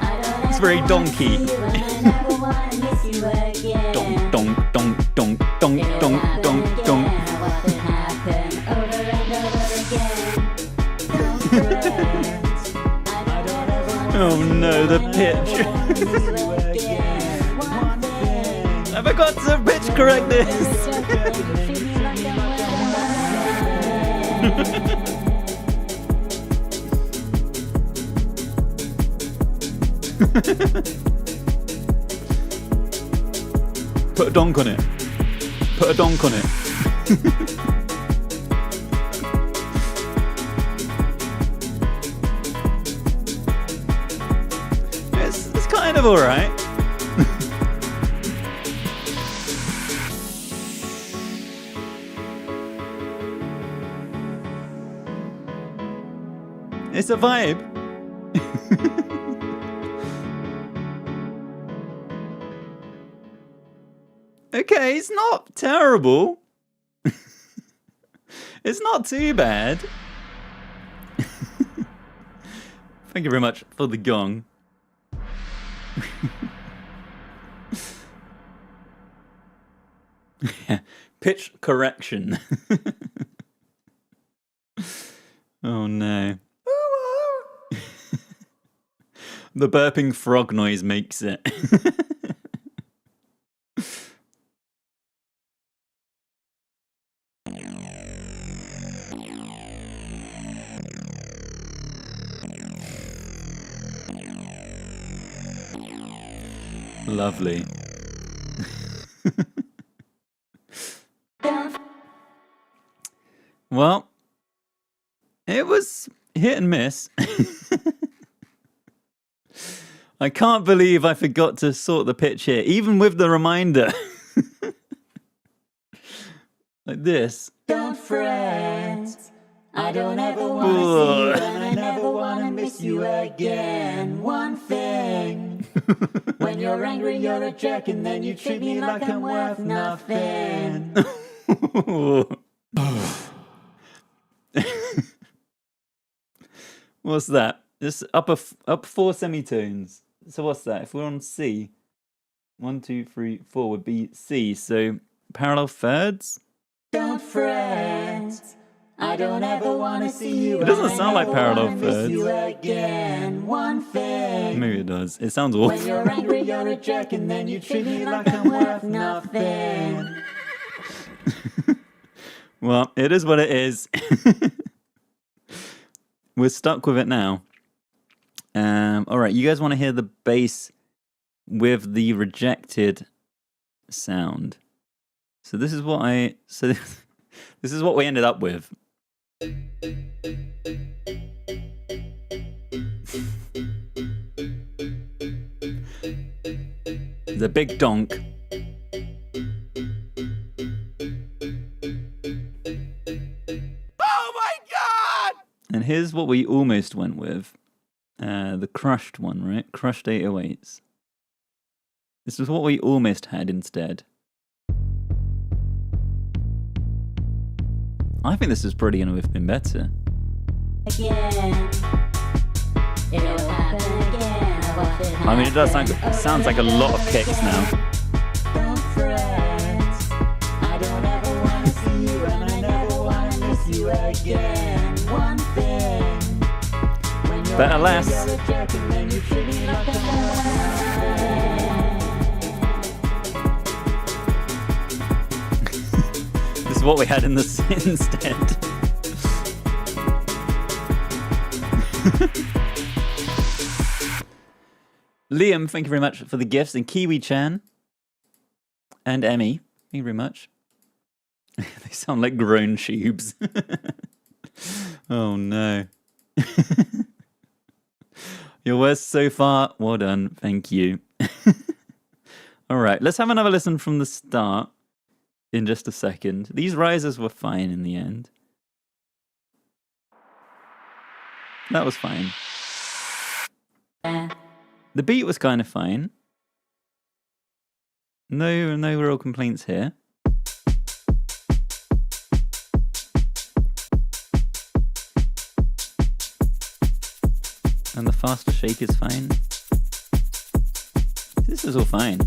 I don't It's ever very wanna donkey. see you, and I never want to miss you again. Donk, donk, donk, donk, donk, It'll donk, happen donk, again, donk. watch it happen over and over again. Don't fret. I don't ever wanna Oh see you, no, the and I never pitch. wanna miss you again. One thing. I forgot to pitch correct this. Put a donk on it. Put a donk on it. It's kind of alright. It's a vibe. Okay, it's not terrible. It's not too bad. Thank you very much for the gong. Pitch correction. Oh no. The burping frog noise makes it. Lovely. Well, it was hit and miss. I can't believe I forgot to sort the pitch here, even with the reminder. Like this. Don't fret, I don't ever want to see you, and I never want to miss you again. One thing, when you're angry, you're a jerk, and then you treat me like I'm worth nothing. What's that? This up four semitones. So what's that? If we're on C, 1, 2, 3, 4 would be C. So parallel thirds. Don't fret, I don't ever want to see you. It doesn't sound like parallel miss thirds. you again. One thing, Maybe it does. It sounds when awful. you're angry, you're a jerk, and then you treat me like I'm worth nothing. Well, it is what it is. We're stuck with it now. All right, you guys want to hear the bass with the rejected sound. So this is what this is what we ended up with. The big donk. And here's what we almost went with. The crushed one, right? Crushed 808s. This is what we almost had instead. I think this is probably going to have been better. Again, it'll happen again. I mean, it does sounds like a lot of kicks now. Don't fret, I don't ever want to see you, and I never want to miss you again. One thing, when you're Better less. you're a jerk, and then you treat me like I'm This is what we had in the instead. Liam, thank you very much for the gifts, and Kiwi-chan and Emmy, thank you very much. They sound like grown tubes. Oh no. Your worst so far. Well done. Thank you. All right, let's have another listen from the start in just a second. These risers were fine in the end. That was fine. The beat was kind of fine. No real complaints here. And the faster shake is fine. This is all fine.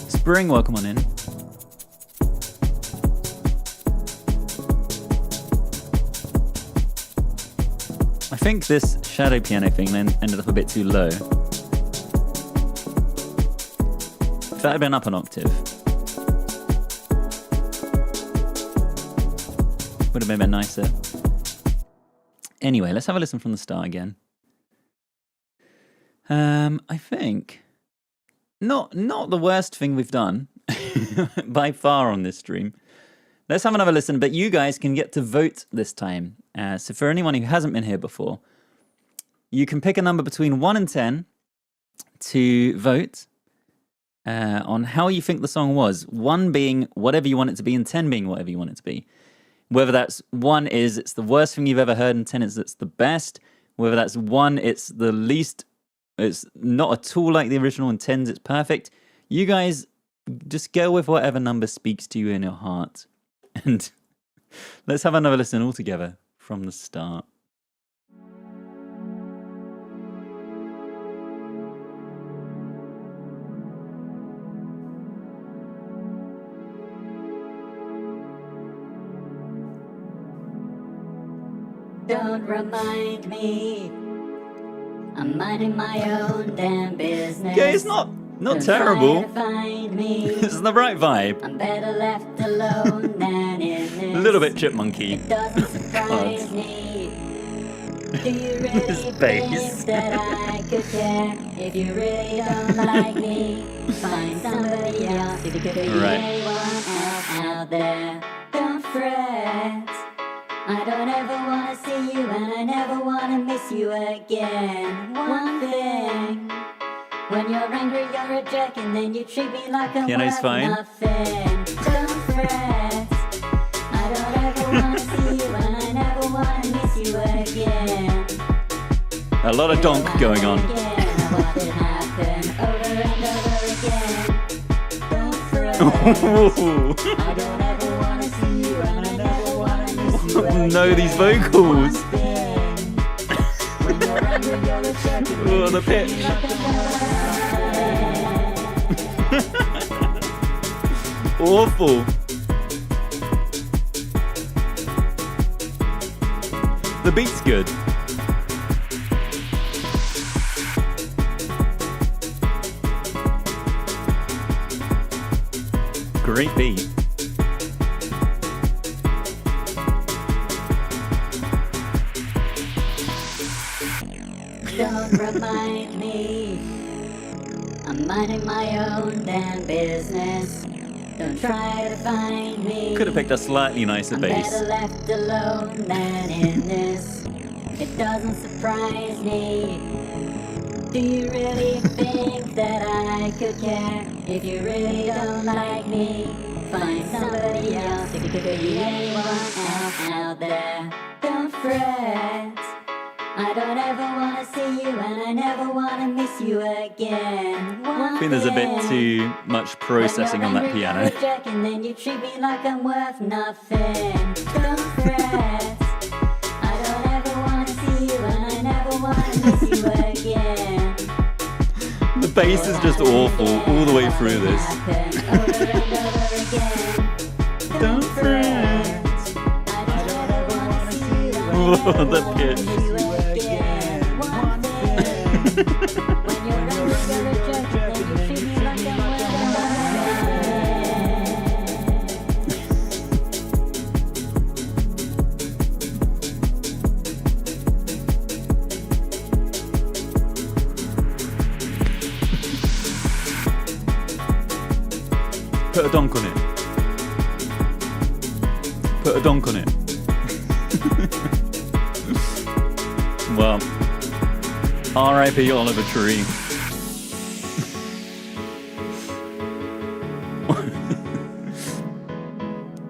Spring, welcome on in. I think this shadow piano thing then ended up a bit too low. If that had been up an octave, would have been a bit nicer. Anyway, let's have a listen from the start again. I think not the worst thing we've done by far on this stream. Let's have another listen, but you guys can get to vote this time. So for anyone who hasn't been here before, you can pick a number between 1 and 10 to vote. on how you think the song was. 1 being whatever you want it to be, and 10 being whatever you want it to be. Whether that's 1 is it's the worst thing you've ever heard, and 10 is it's the best. Whether that's 1, it's the least, it's not at all like the original, and 10's it's perfect. You guys just go with whatever number speaks to you in your heart. And let's have another listen all together from the start. Don't remind me. I'm minding my own damn business. Yeah, it's not Don't terrible. try to find me. It's the right vibe. I'm better left alone than in this. A little bit chipmunky. It doesn't surprise me. Do you really This think bass. that I could care if you really don't like me? Find somebody else if you could be Right. anyone else out there. Don't fret. I don't ever wanna see you and I never wanna miss you again. One thing. When you're angry, you're a jerk, and then you treat me like I'm Piano's worth fine. nothing. Don't fret. I don't ever wanna see you, and I never wanna miss you again. A lot of donk going on. Again, what did happen over and over again? Don't fret. Ooh. I don't ever wanna see you, and I never wanna miss you again. No, these vocals. One thing. When you're angry, you're a jerk, and then Oh, the you treat me pitch. like I'm worth Awful. The beat's good. Great beat. Don't remind me. I'm minding my own damn business. Don't try to find me. Could have picked a slightly nicer I'm bass. better left alone than in this. It doesn't surprise me. Do you really think that I could care if you really don't like me? Find somebody else if you could be anyone else out there. Don't fret. I don't ever wanna see you and I never wanna miss you again. I think there's a bit too much processing on that piano. And then you treat me like I'm worth nothing. Don't fret. I don't ever wanna see you and I never wanna miss you again. The bass is just awful all the way through this. Over and over again. Don't fret. I don't ever wanna see you and I Oh, never the wanna pitch. miss you again. One thing. When you're angry, you're a jerk, and then you treat me like I'm worth Put a donk on it. Put a donk on it. Well, R.I.P. Oliver Tree.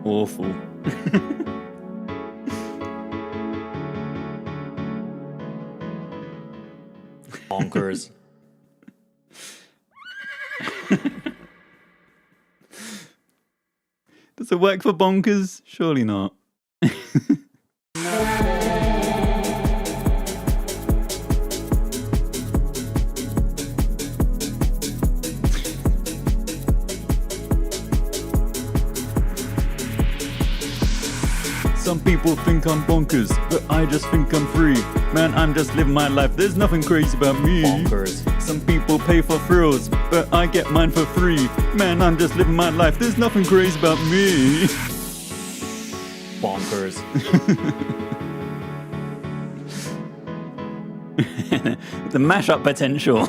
Awful. Bonkers. Does it work for bonkers? Surely not. Some people think I'm bonkers, but I just think I'm free. Man, I'm just living my life, there's nothing crazy about me. Bonkers. Some people pay for thrills, but I get mine for free. Man, I'm just living my life, there's nothing crazy about me. Bonkers. The mashup potential.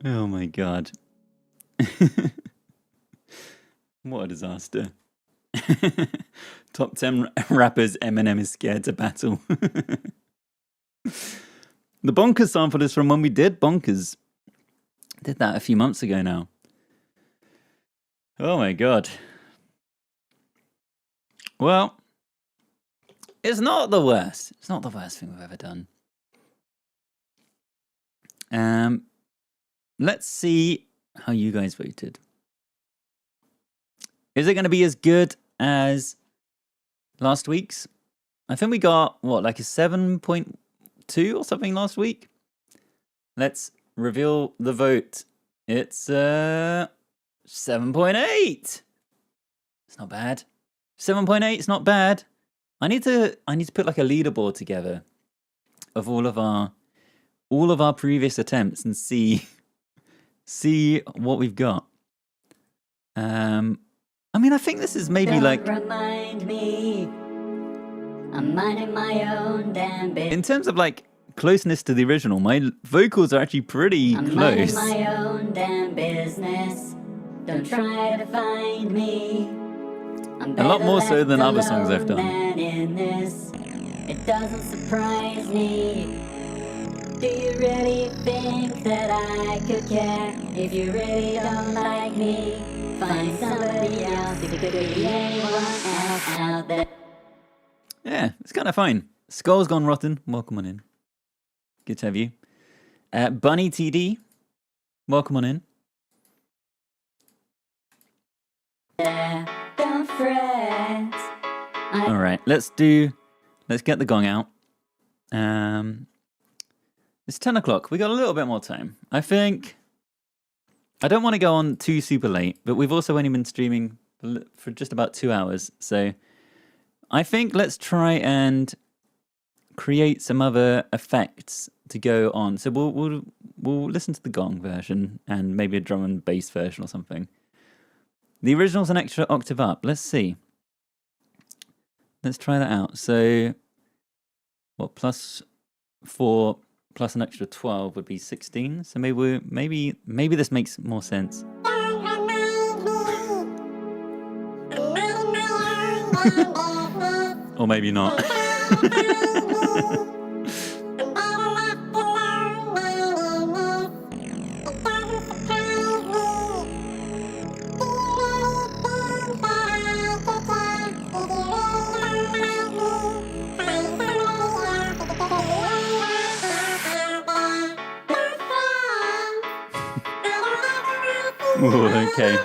Oh my god. What a disaster. Top 10 rappers Eminem is scared to battle. The Bonkers sample is from when we did Bonkers. Did that a few months ago now. Oh my god. Well, it's not the worst. It's not the worst thing we've ever done. Let's see how you guys voted. Is it going to be as good as last week's? I think we got, what, like a 7.2 or something last week? Let's reveal the vote. It's 7.8. It's not bad. 7.8 is not bad. I need to put like a leaderboard together of all of our previous attempts and see what we've got. I mean, I think this is maybe Don't like, remind me, I'm minding my own damn business. in terms of like closeness to the original, my vocals are actually pretty I'm minding close. my own damn business. Don't try to find me. I'm A lot better more so left than other songs I've alone done. than in this. It doesn't surprise me. Do you really think that I could care if you really don't like me? Find somebody else, if it could be anyone else out there. Yeah, it's kind of fine. Skull's Gone Rotten, welcome on in. Good to have you. Bunny TD, welcome on in. Don't fret. All right, let's get the gong out. It's 10 o'clock. We got a little bit more time. I think I don't want to go on too super late, but we've also only been streaming for just about 2 hours. So I think let's try and create some other effects to go on. So we'll listen to the gong version and maybe a drum and bass version or something. The original's an extra octave up. Let's see. Let's try that out. So what, +4 plus an extra 12 would be 16. So maybe this makes more sense. Or maybe not. Ooh, okay.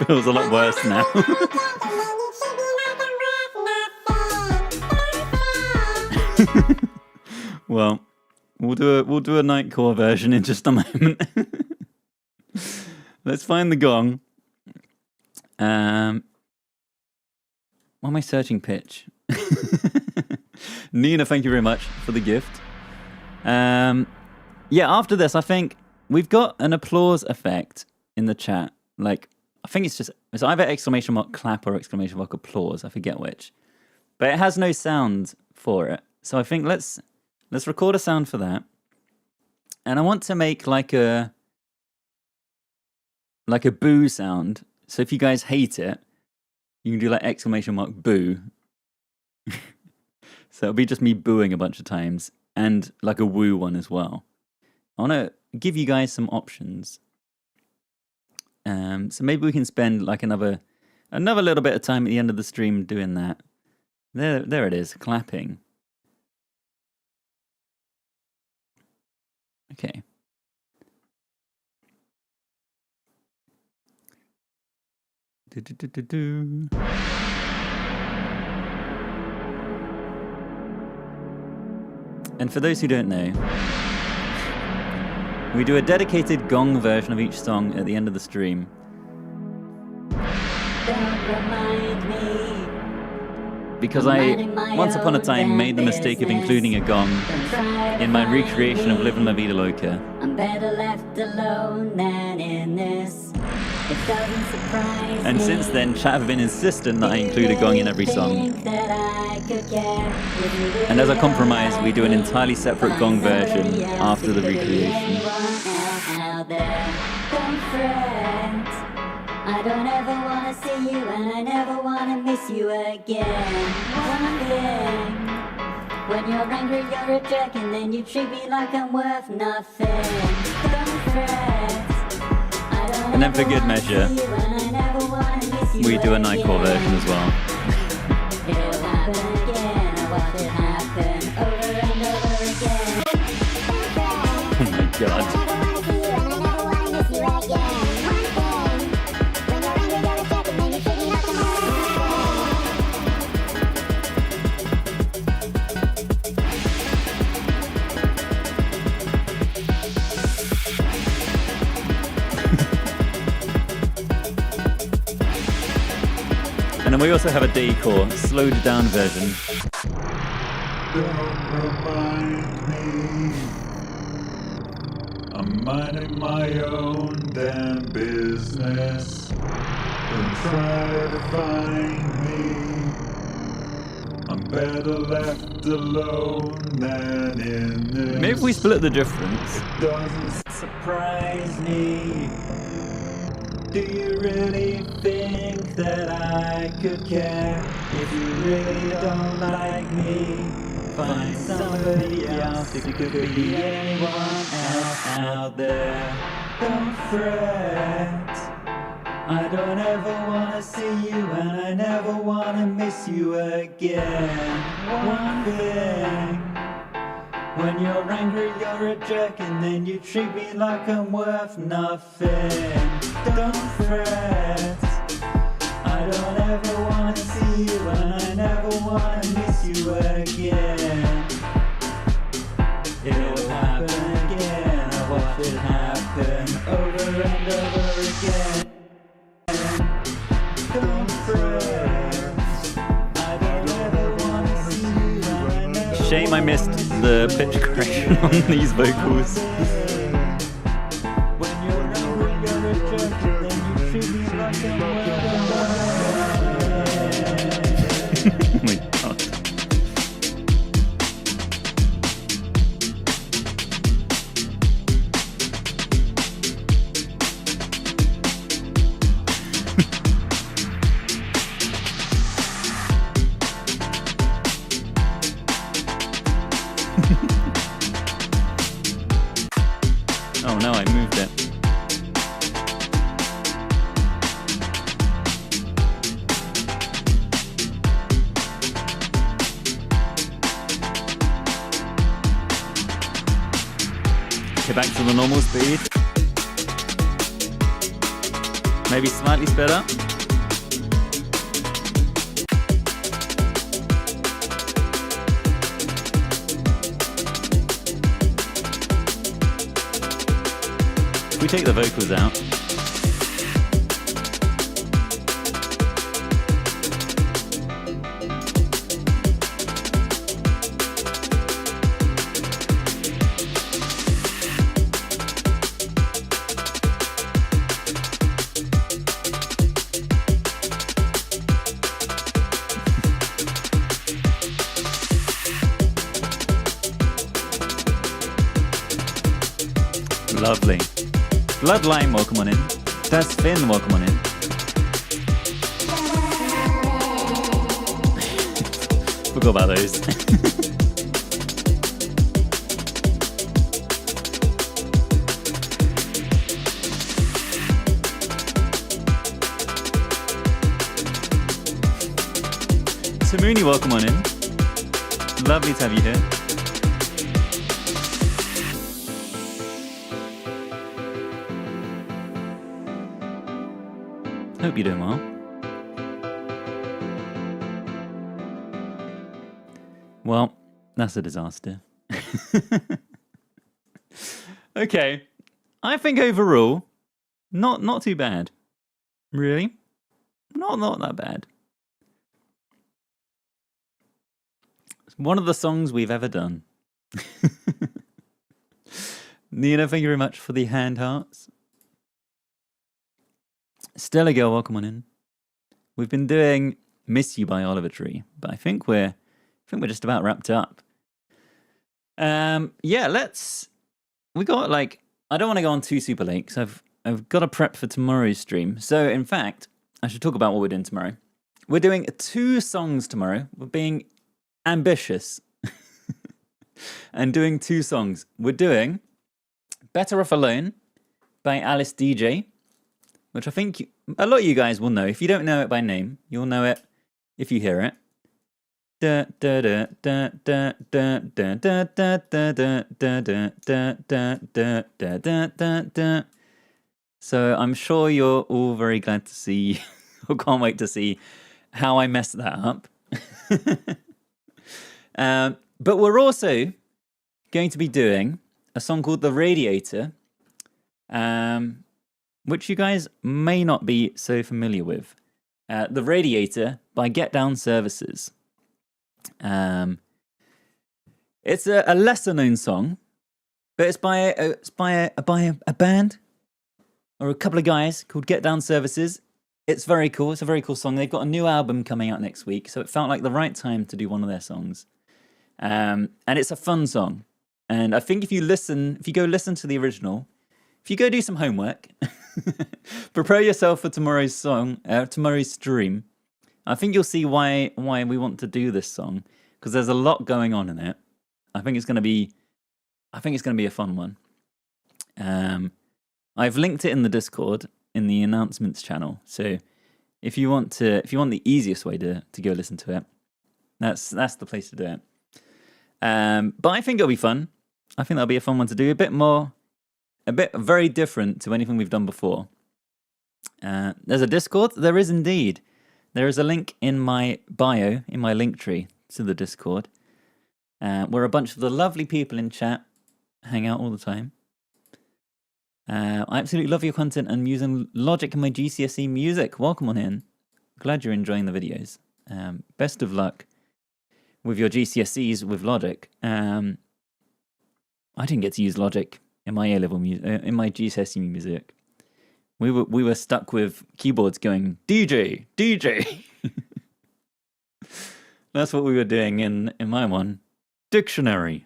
Feels a lot worse now. Well, we'll do a Nightcore version in just a moment. Let's find the gong. What am I searching? Pitch. Nina, thank you very much for the gift. Yeah, after this, I think we've got an applause effect in the chat. Like, I think it's either exclamation mark clap or exclamation mark applause. I forget which, but it has no sound for it. So I think let's record a sound for that. And I want to make like a boo sound. So if you guys hate it, you can do like exclamation mark boo. So it'll be just me booing a bunch of times and like a woo one as well. I want to give you guys some options. So maybe we can spend like another little bit of time at the end of the stream doing that. There it is, clapping. Okay. And for those who don't know, we do a dedicated gong version of each song at the end of the stream. Don't remind me. Because I, once upon a time, made the mistake of including a gong in my recreation of Live La Vida Loca. I'm better left alone than in this. It doesn't surprise And me. since then, chat have been insistent that I include a gong in every song. And as a compromise, we do an entirely separate gong version after the recreation. Don't fret. I don't ever want to see you, and I never want to miss you again. One thing When you're angry, you're a jerk, and then you treat me like I'm worth nothing. Don't fret. I don't And then for ever good wanna measure, see you, and I never wanna miss you we do a Nightcore again. version as well. It'll happen again. I watch it happen over and over again. Oh my god. And then we also have a decor, slowed down version. Don't remind me. I'm minding my own damn business. Don't try to find me. I'm better left alone than in this. Maybe we split the difference. It doesn't surprise me. Do you really think that I could care if you really don't like me? Find somebody else, it could be anyone else out there. Don't fret. I don't ever wanna see you and I never wanna miss you again. One thing. When you're angry, you're a jerk, and then you treat me like I'm worth nothing. Don't fret. I don't ever wanna see you, and I never wanna miss you again. It'll happen again. I watch it happen over and over again. Don't fret. I don't ever wanna see you, and I never. Shame I missed the pitch correction on these vocals. When you're angry, you're a jerk, and then you treat me like I'm Oh my god. Oh no, I moved it. Okay, back to the normal speed. Maybe slightly sped up. If we take the vocals out. Lovely. Bloodline, welcome on in. Das Finn, welcome on in. Forgot about those. Samuni, welcome on in. Lovely to have you here. Hope you're doing well. Well, that's a disaster. Okay. I think overall, not too bad. Really? Not that bad. It's one of the songs we've ever done. Nina, thank you very much for the hand hearts. Stella Girl, welcome on in. We've been doing Miss You by Oliver Tree, but I think we're just about wrapped up. Yeah, we got like, I don't want to go on too super late because I've got to prep for tomorrow's stream. So in fact, I should talk about what we're doing tomorrow. We're doing 2 songs tomorrow. We're being ambitious. and doing two songs. We're doing Better Off Alone by Alice DJ, which I think a lot of you guys will know. If you don't know it by name, you'll know it if you hear it. So I'm sure you're all very glad to see, or can't wait to see how I messed that up. But we're also going to be doing a song called The Radiator, which you guys may not be so familiar with. The Radiator by Get Down Services. It's a lesser known song, but it's by a band or a couple of guys called Get Down Services. It's very cool. It's a very cool song. They've got a new album coming out next week, so it felt like the right time to do one of their songs. And it's a fun song. And I think if you go listen to the original, if you go do some homework, prepare yourself for tomorrow's stream. I think you'll see why we want to do this song, because there's a lot going on in it. I think it's going to be a fun one. I've linked it in the Discord in the announcements channel. So if you want the easiest way to go listen to it, that's the place to do it. But I think it'll be fun. I think that'll be a fun one to do. A bit very different to anything we've done before. There's a Discord. There is indeed. There is a link in my bio, in my link tree to the Discord, where a bunch of the lovely people in chat hang out all the time. I absolutely love your content and using Logic in my GCSE music. Welcome on in. Glad you're enjoying the videos. Best of luck with your GCSEs with Logic. I didn't get to use Logic in my A-level in my GCSE music. We were stuck with keyboards going DJ, DJ. That's what we were doing in my one. Dictionary.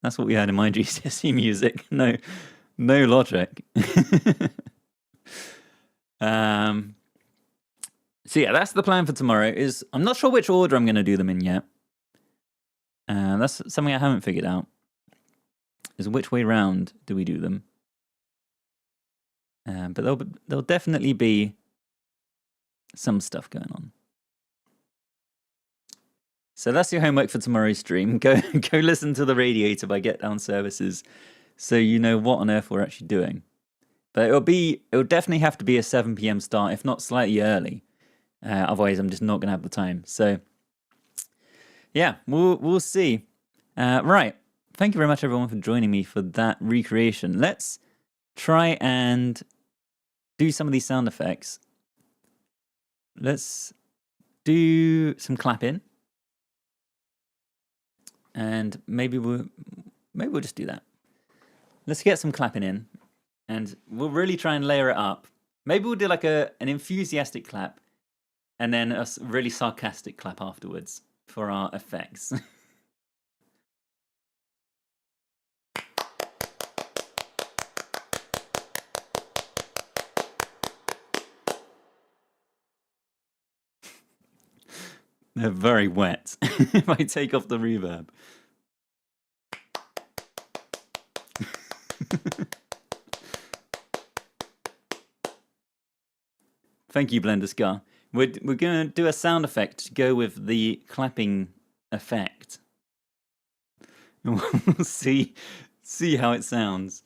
That's what we had in my GCSE music. No Logic. So yeah, that's the plan for tomorrow. I'm not sure which order I'm going to do them in yet. That's something I haven't figured out. Is which way round do we do them? But there'll definitely be some stuff going on. So that's your homework for tomorrow's stream. Go listen to The Radiator by Get Down Services, so you know what on earth we're actually doing. But it'll definitely have to be a 7 p.m. start, if not slightly early. Otherwise, I'm just not going to have the time. So yeah, we'll see. Right. Thank you very much, everyone, for joining me for that recreation. Let's try and do some of these sound effects. Let's do some clapping. And maybe we'll just do that. Let's get some clapping in. And we'll really try and layer it up. Maybe we'll do like an enthusiastic clap. And then a really sarcastic clap afterwards for our effects. They're very wet. If I take off the reverb. Thank you, Blender Scar. We're going to do a sound effect to go with the clapping effect. And we'll see how it sounds.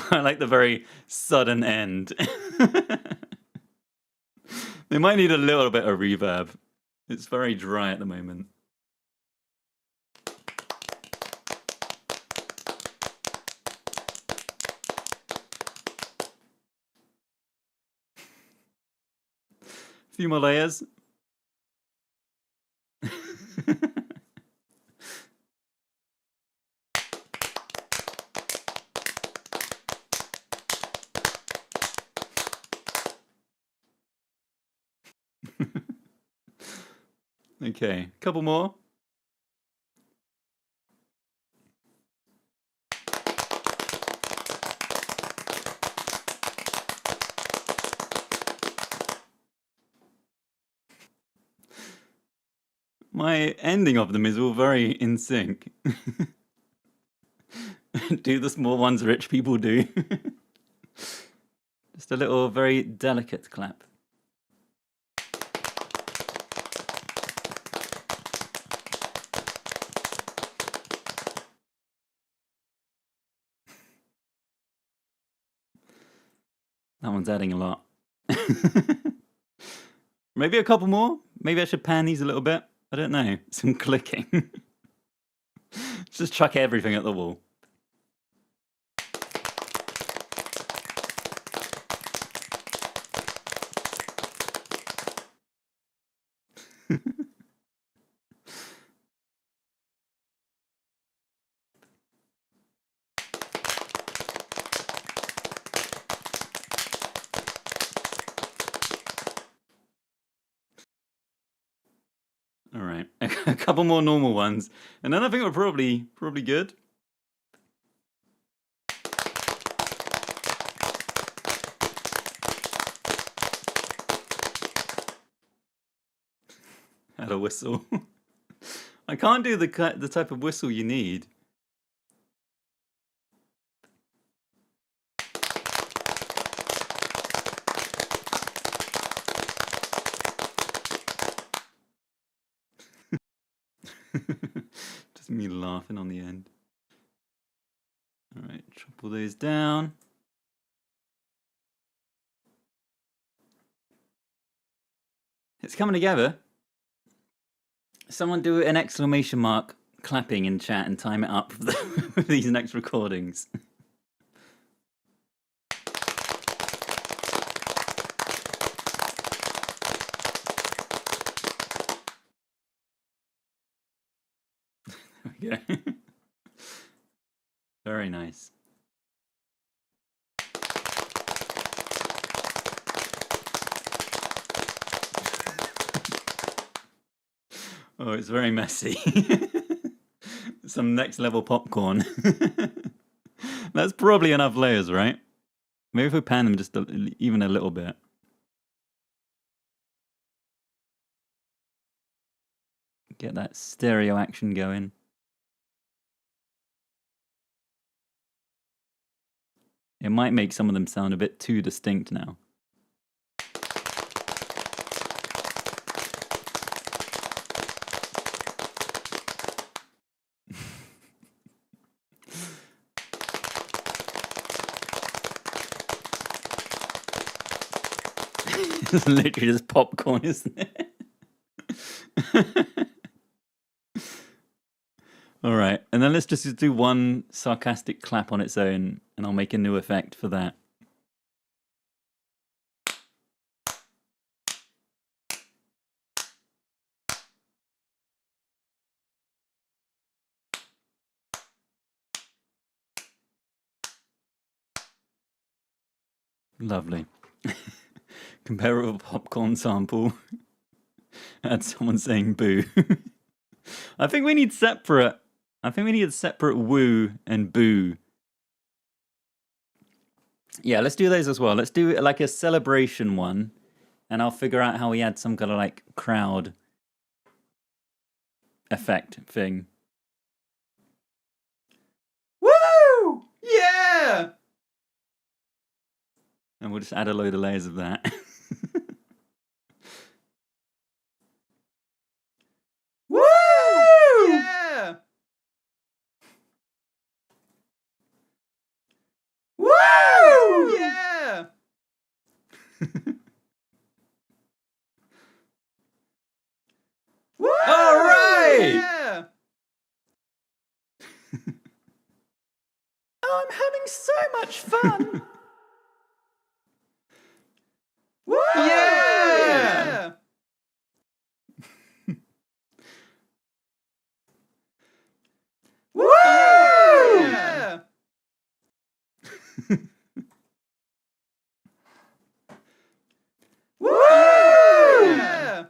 I like the very sudden end. They might need a little bit of reverb. It's very dry at the moment. A few more layers. Okay, couple more. My ending of them is all very in sync. Do the small ones rich people do. Just a little very delicate clap. That one's adding a lot. Maybe a couple more? Maybe I should pan these a little bit? I don't know. Some clicking. Just chuck everything at the wall. All right, a couple more normal ones, and then I think we're probably good. Had a whistle. I can't do the type of whistle you need. Just me laughing on the end. All right, chop all those down. It's coming together. Someone do an exclamation mark clapping in chat and time it up for these next recordings. There we go. Very nice. Oh, it's very messy. Some next level popcorn. That's probably enough layers, right? Maybe if we pan them just even a little bit. Get that stereo action going. It might make some of them sound a bit too distinct now. It's literally just popcorn, isn't it? All right, and then let's just do one sarcastic clap on its own, and I'll make a new effect for that. Lovely. Compare it with a popcorn sample. Had someone saying boo. I think we need separate. I think we need a separate woo and boo. Yeah, let's do those as well. Let's do like a celebration one, and I'll figure out how we add some kind of like crowd effect thing. Woo! Yeah! And we'll just add a load of layers of that. Woo! Yeah! Woo! Yeah! Woo! All right! Yeah! Oh, I'm having so much fun! Woo! Yeah! Woo! Yeah! Woo! Yeah!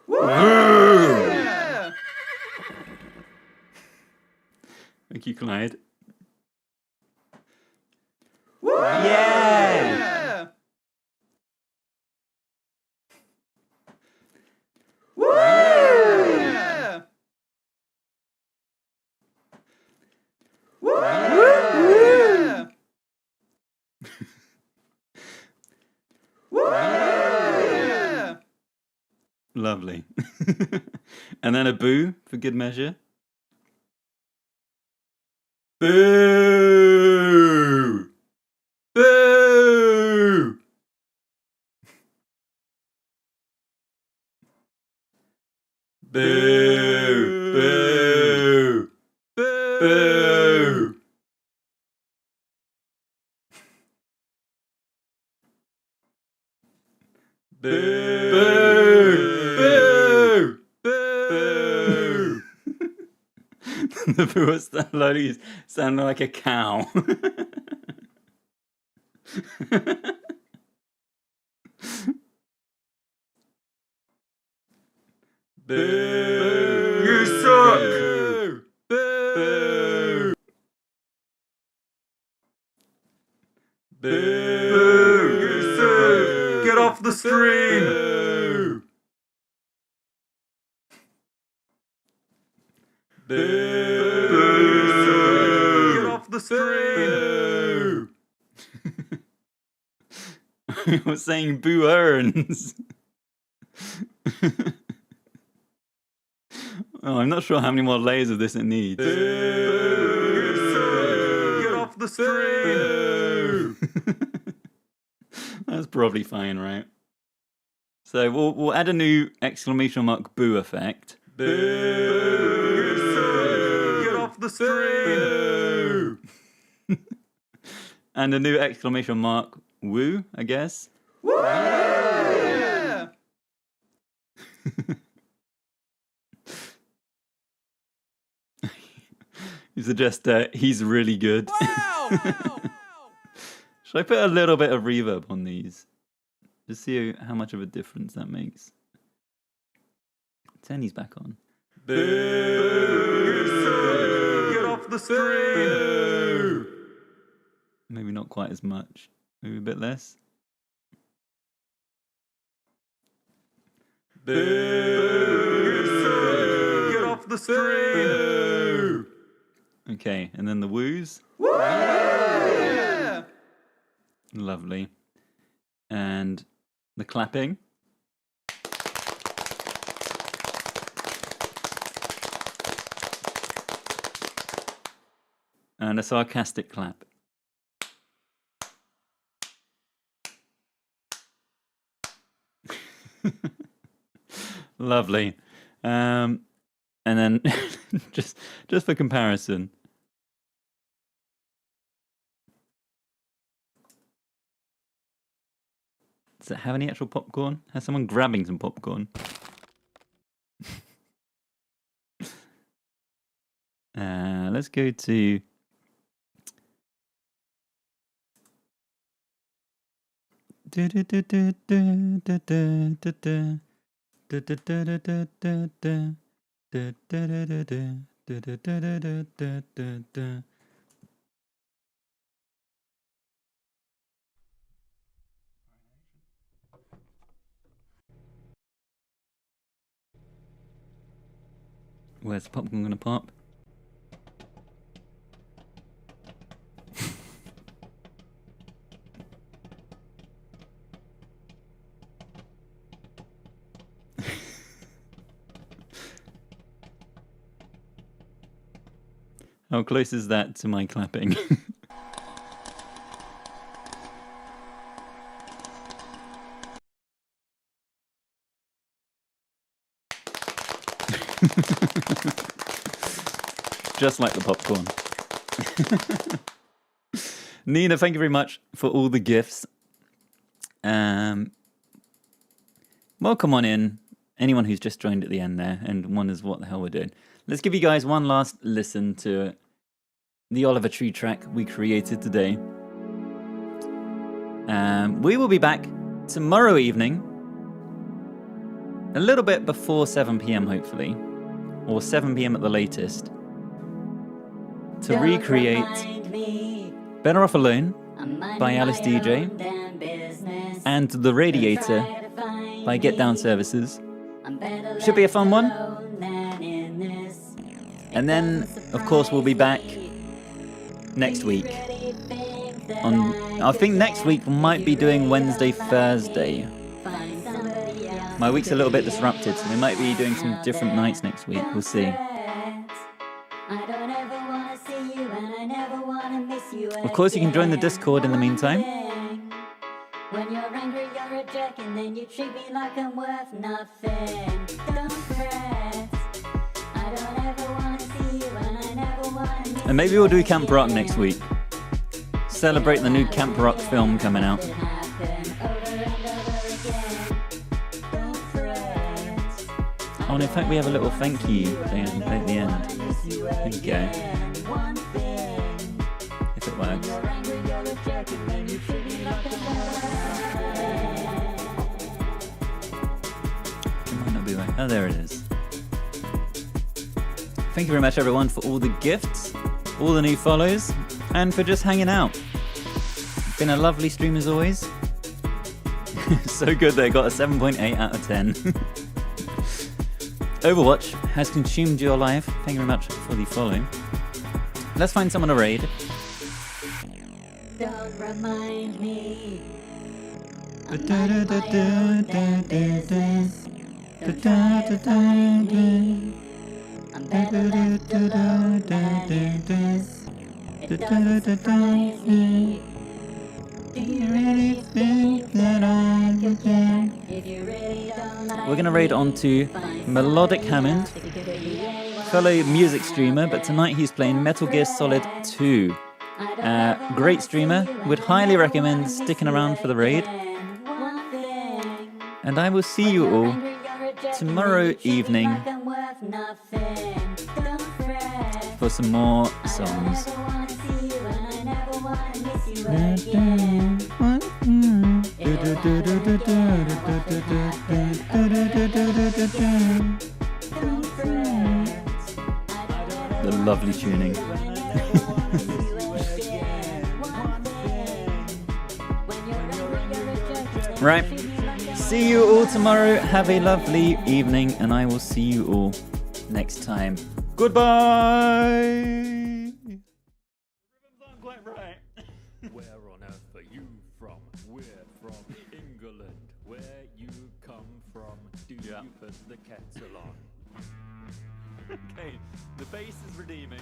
Woo! Yeah! Thank you, Clyde. Woo! Yeah! Lovely. And then a boo for good measure. Boo! Boo! Boo! Boo! Boo! Boo! Boo! Boo! The boo slowly sounding like a cow. Boo! You suck! Boo! Boo! You suck! Get off the stream! Boo! Boo! Get off the stream! I was saying boo earns. Oh, I'm not sure how many more layers of this it needs. Boo! Get off the stream! That's probably fine, right? So we'll add a new exclamation mark boo effect. Boo! Get off the stream! And a new exclamation mark woo, I guess. Woo! Yeah! You suggest he's really good. Wow! Should I put a little bit of reverb on these? Just see how much of a difference that makes. Turn these back on. Boo! Get off the stream! Maybe not quite as much. Maybe a bit less. Boo! Get off the stream! Okay, and then the woos. Yeah! Lovely. And the clapping. And a sarcastic clap. Lovely. And then just for comparison. Does it have any actual popcorn? Has someone grabbing some popcorn? Let's go to where's the popcorn gonna pop? How close is that to my clapping? Just like the popcorn. Nina, thank you very much for all the gifts. Welcome on in. Anyone who's just joined at the end there and wonders what the hell we're doing. Let's give you guys one last listen to the Oliver Tree track we created today. We will be back tomorrow evening, a little bit before 7 p.m. hopefully, or 7 p.m. at the latest, to recreate Better Off Alone by Alice DJ and The Radiator by Get Down Services. Should be a fun one. And then, of course, we'll be back next week. I think next week we might be doing Wednesday, Thursday. My week's a little bit disrupted, so we might be doing some different nights next week. We'll see. Of course, you can join the Discord in the meantime. When you're angry, you're a jerk, and then you treat me like I'm worth nothing. Don't fret. I don't ever wanna see you, and I never wanna miss And maybe we'll do Camp Rock next week. Celebrate the new Camp Rock film coming out. it happen over and over again. Don't fret. Oh, and in fact, we have a little thank you thing at the end. There you go. One thing. If it works. You're angry, you're a jerk, and then you treat me like I'm worth It might not be right. Oh, there it is. Thank you very much, everyone, for all the gifts, all the new follows, and for just hanging out. Been a lovely stream as always. So good they got a 7.8 out of 10. Overwatch has consumed your life. Thank you very much for the follow. Let's find someone to raid. Don't remind me. I'm better left alone than in this. It doesn't surprise me. Do you really think that I could care if you really don't like We're going to raid on to Melodic Hammond, fellow music streamer, but tonight he's playing Metal Gear Solid 2. Great streamer, would highly recommend sticking around for the raid. And I will see you all tomorrow evening for some more songs. The lovely tuning. Right. See you all tomorrow. Have a lovely evening, and I will see you all next time. Goodbye. Quite right. Where on earth are you from? We're from England. Where you come from? Do you put the kettle on? Okay, the bass is redeeming.